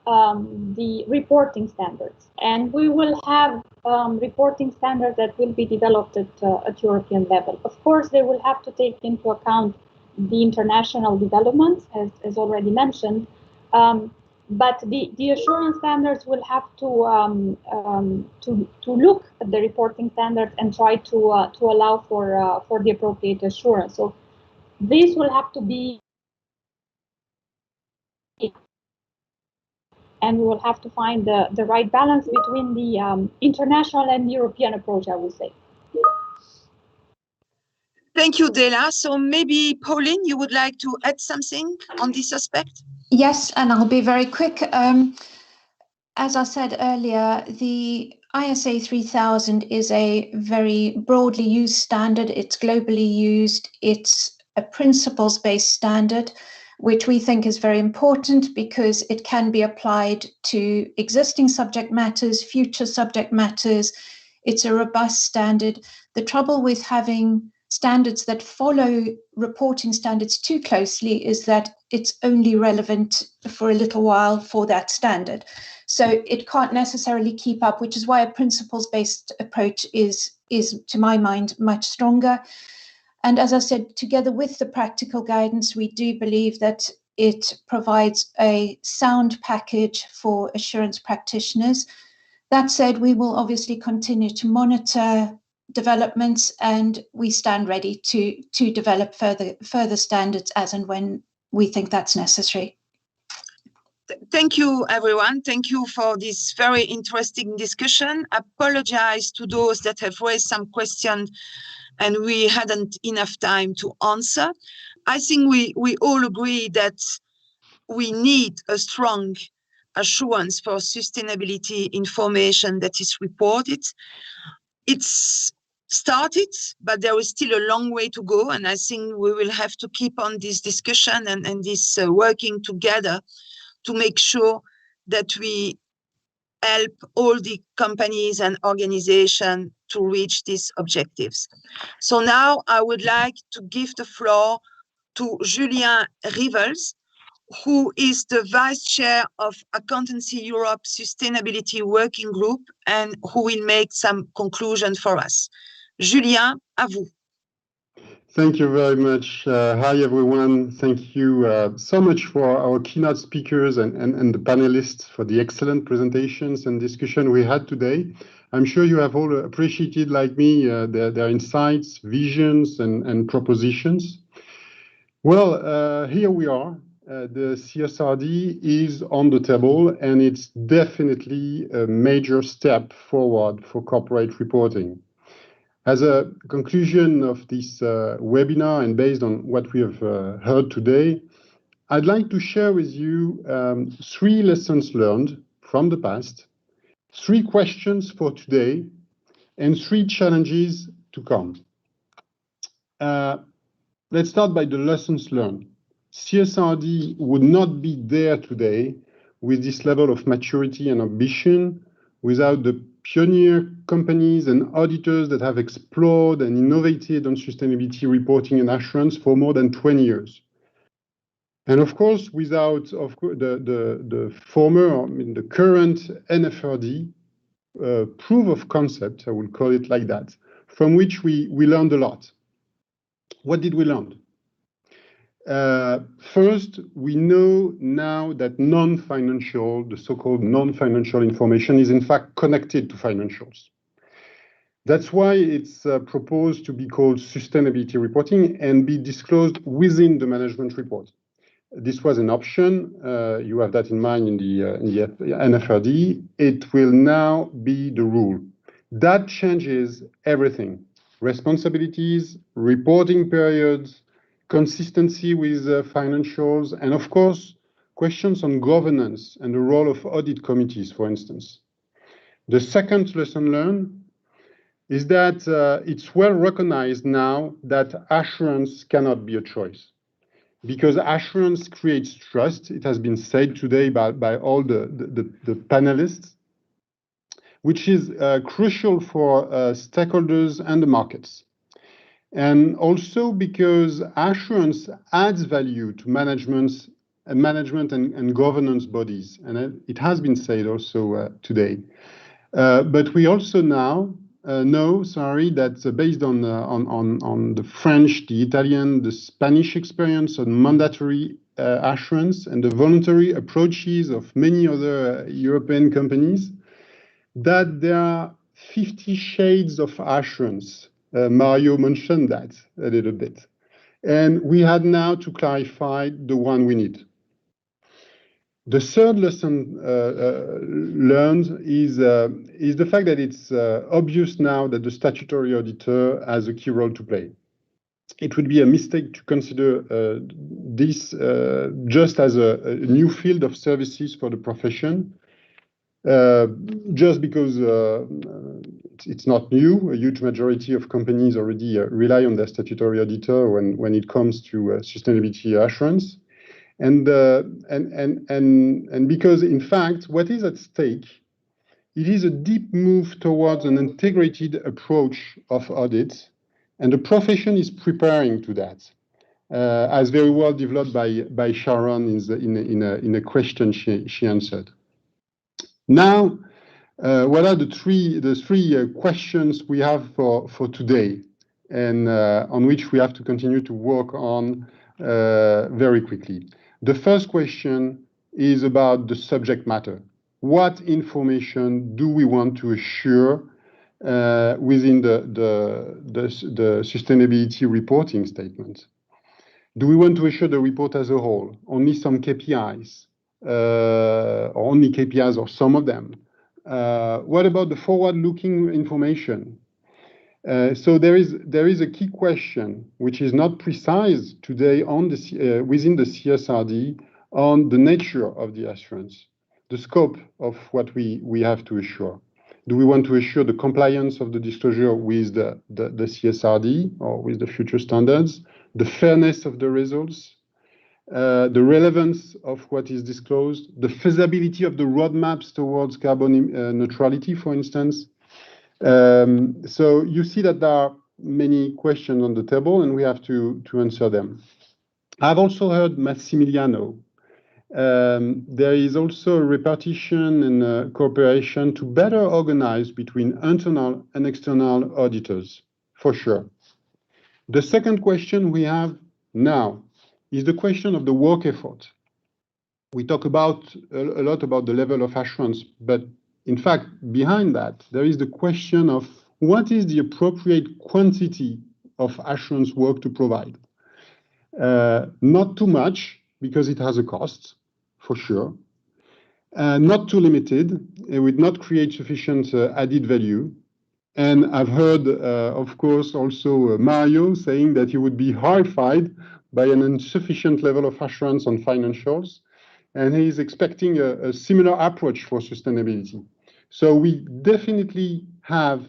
the reporting standards, and we will have reporting standards that will be developed at European level. Of course, they will have to take into account the international developments, as already mentioned, but the assurance standards will have to look at the reporting standards and try to allow for the appropriate assurance. So this will have to be, and we will have to find the right balance between the international and European approach, I would say. Thank you, Delia. So maybe, Pauline, you would like to add something on this aspect? Yes, and I'll be very quick. As I said earlier, the ISA 3000 is a very broadly used standard. It's globally used. It's a principles-based standard, which we think is very important because it can be applied to existing subject matters, future subject matters. It's a robust standard. The trouble with having standards that follow reporting standards too closely is that it's only relevant for a little while for that standard. So it can't necessarily keep up, which is why a principles-based approach is, to my mind, much stronger. And as I said, together with the practical guidance, we do believe that it provides a sound package for assurance practitioners. That said, we will obviously continue to monitor developments, and we stand ready to develop further standards as and when we think that's necessary. Thank you, everyone. Thank you for this very interesting discussion. I apologize to those that have raised some questions and we hadn't enough time to answer. I think we all agree that we need a strong assurance for sustainability information that is reported. It's started, but there is still a long way to go, and I think we will have to keep on this discussion and this working together to make sure that we help all the companies and organizations to reach these objectives. So now I would like to give the floor to Julien Rivals, who is the Vice Chair of Accountancy Europe Sustainability Working Group and who will make some conclusion for us. Julien, à vous. Thank you very much. Hi, everyone. Thank you so much for our keynote speakers and the panelists for the excellent presentations and discussion we had today. I'm sure you have all appreciated, like me, their insights, visions, and propositions. Well, here we are. The CSRD is on the table, and it's definitely a major step forward for corporate reporting. As a conclusion of this webinar, and based on what we have heard today, I'd like to share with you 3 lessons learned from the past, 3 questions for today, and 3 challenges to come. Let's start by the lessons learned. CSRD would not be there today with this level of maturity and ambition without the pioneer companies and auditors that have explored and innovated on sustainability reporting and assurance for more than 20 years. And of course, without the former, the current NFRD proof of concept, I will call it like that, from which we learned a lot. What did we learn? First, we know now that non-financial, the so-called non-financial information is in fact connected to financials. That's why it's proposed to be called sustainability reporting and be disclosed within the management report. This was an option. You have that in mind in the NFRD. It will now be the rule. That changes everything. Responsibilities, reporting periods, consistency with financials, and of course, questions on governance and the role of audit committees, for instance. The second lesson learned is that it's well recognized now that assurance cannot be a choice, because assurance creates trust. It has been said today by all the panelists, which is crucial for stakeholders and the markets. And also because assurance adds value to management and governance bodies. And it has been said also today. But we also now know, that based on the French, the Italian, the Spanish experience on mandatory assurance and the voluntary approaches of many other European companies, that there are 50 shades of assurance. Mario mentioned that a little bit. And we had now to clarify the one we need. The third lesson learned is the fact that it's obvious now that the statutory auditor has a key role to play. It would be a mistake to consider this just as a new field of services for the profession, just because it's not new. A huge majority of companies already rely on their statutory auditor when it comes to sustainability assurance. And because, in fact, what is at stake, it is a deep move towards an integrated approach of audit, and the profession is preparing to that, as very well developed by Sharon in a question she answered. Now, what are the three questions we have for today, and on which we have to continue to work on very quickly? The first question is about the subject matter. What information do we want to assure within the sustainability reporting statement? Do we want to assure the report as a whole? Only some KPIs, or only KPIs or some of them? What about the forward-looking information? So there is a key question which is not precise today on within the CSRD on the nature of the assurance, the scope of what we have to assure. Do we want to assure the compliance of the disclosure with the CSRD or with the future standards, the fairness of the results, the relevance of what is disclosed, the feasibility of the roadmaps towards carbon neutrality, for instance? So you see that there are many questions on the table, and we have to answer them. I've also heard Massimiliano. There is also a repartition and cooperation to better organize between internal and external auditors, for sure. The second question we have now is the question of the work effort. We talk a lot about the level of assurance, but in fact, behind that, there is the question of what is the appropriate quantity of assurance work to provide. Not too much, because it has a cost, for sure. Not too limited, it would not create sufficient added value. And I've heard, of course, also Mario saying that he would be horrified by an insufficient level of assurance on financials, and he is expecting a similar approach for sustainability. So we definitely have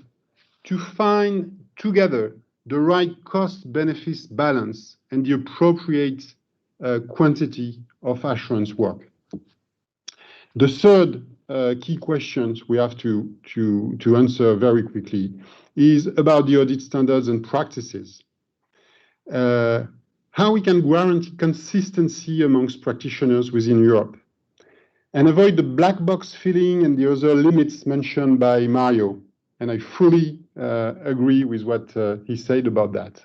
to find together the right cost-benefits balance and the appropriate quantity of assurance work. The third key questions we have to answer very quickly is about the audit standards and practices. How we can guarantee consistency amongst practitioners within Europe, and avoid the black box feeling and the other limits mentioned by Mario. And I fully agree with what he said about that.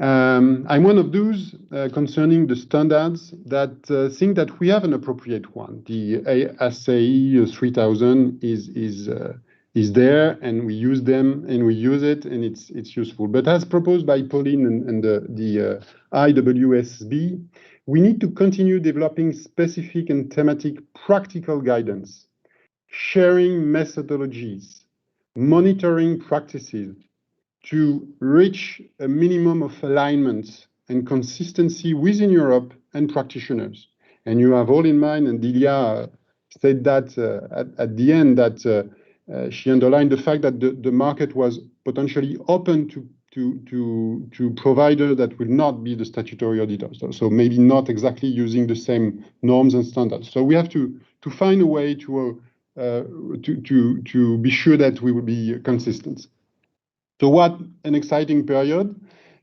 I'm one of those concerning the standards that think that we have an appropriate one. The ACCA 3000 is there, and we use them, and we use it, and it's useful. But as proposed by Pauline and the IAASB, we need to continue developing specific and thematic practical guidance, sharing methodologies, monitoring practices, to reach a minimum of alignment and consistency within Europe and practitioners. And you have all in mind, and Delia said that at the end, that she underlined the fact that the market was potentially open to providers that will not be the statutory auditors. So maybe not exactly using the same norms and standards. So we have to find a way to be sure that we will be consistent. So what an exciting period,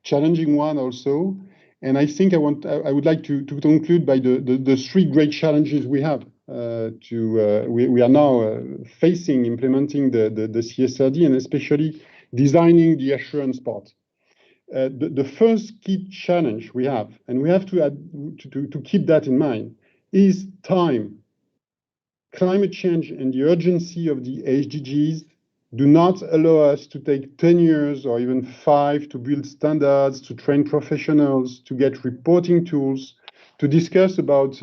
challenging one also. And I think I would like to conclude by the three great challenges we have. We are now facing implementing the CSRD, and especially designing the assurance part. The first key challenge we have, and we have to keep that in mind, is time. Climate change and the urgency of the SDGs do not allow us to take 10 years or even 5 to build standards, to train professionals, to get reporting tools, to discuss about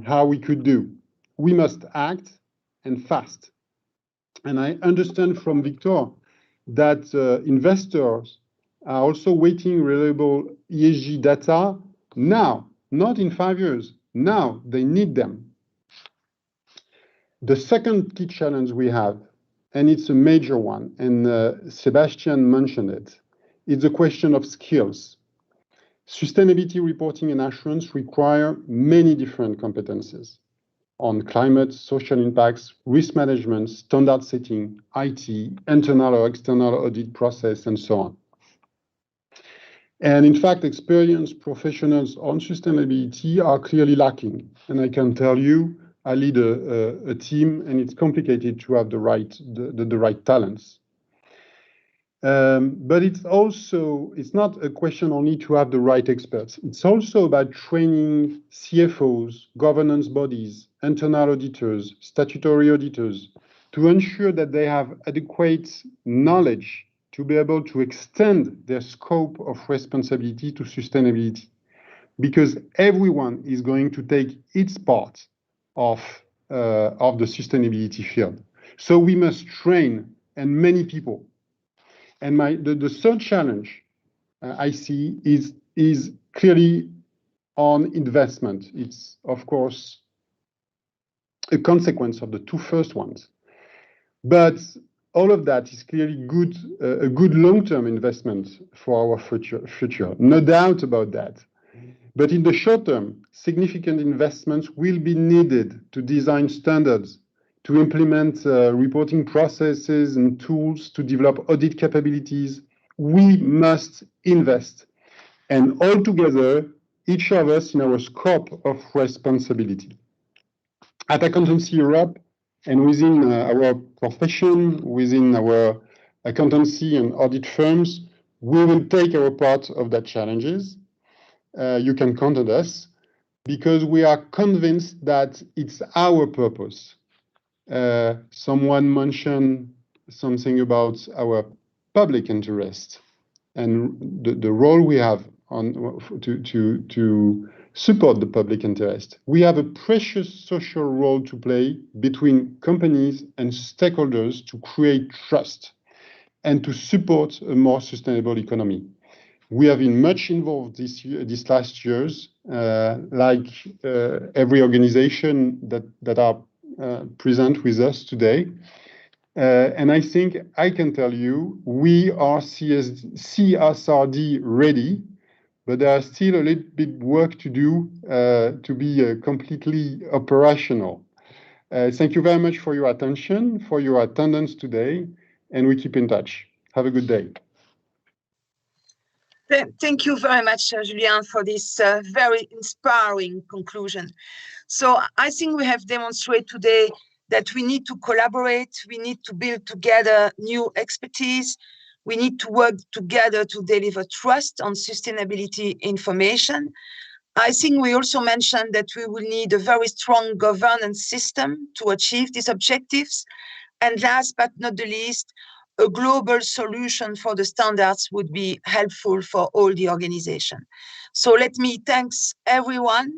how we could do. We must act, and fast. And I understand from Victor that investors are also waiting reliable ESG data now, not in 5 years. Now they need them. The second key challenge we have, and it's a major one, and Sebastian mentioned it, it's a question of skills. Sustainability reporting and assurance require many different competences on climate, social impacts, risk management, standard setting, IT, internal or external audit process, and so on. And in fact, experienced professionals on sustainability are clearly lacking. And I can tell you, I lead a team, and it's complicated to have the right talents. But it's not a question only to have the right experts. It's also about training CFOs, governance bodies, internal auditors, statutory auditors, to ensure that they have adequate knowledge to be able to extend their scope of responsibility to sustainability. Because everyone is going to take its part of the sustainability field. So we must train, and many people. And the third challenge I see is clearly on investment. It's, of course, a consequence of the two first ones. But all of that is clearly a good long-term investment for our future. No doubt about that. But in the short term, significant investments will be needed to design standards, to implement reporting processes and tools, to develop audit capabilities. We must invest. And all together, each of us in our scope of responsibility. At Accountancy Europe, and within our profession, within our accountancy and audit firms, we will take our part of that challenges. You can count on us, because we are convinced that it's our purpose. Someone mentioned something about our public interest and the role we have to support the public interest. We have a precious social role to play between companies and stakeholders to create trust and to support a more sustainable economy. We have been much involved these last years, like every organization that are present with us today. And I think I can tell you, we are CSRD ready, but there are still a little bit work to do to be completely operational. Thank you very much for your attention, for your attendance today, and we keep in touch. Have a good day. Thank you very much, Julien, for this very inspiring conclusion. So I think we have demonstrated today that we need to collaborate, we need to build together new expertise, We need to work together to deliver trust on sustainability information. I think we also mentioned that we will need a very strong governance system to achieve these objectives. And last but not the least, a global solution for the standards would be helpful for all the organization. So let me thank everyone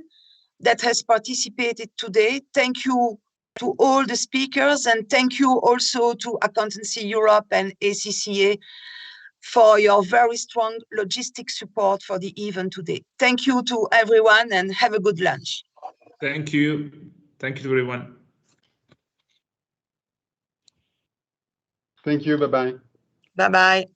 that has participated today. Thank you to all the speakers, and thank you also to Accountancy Europe and ACCA for your very strong logistic support for the event today. Thank you to everyone and have a good lunch. Thank you. Thank you to everyone. Thank you. Bye-bye. Bye-bye.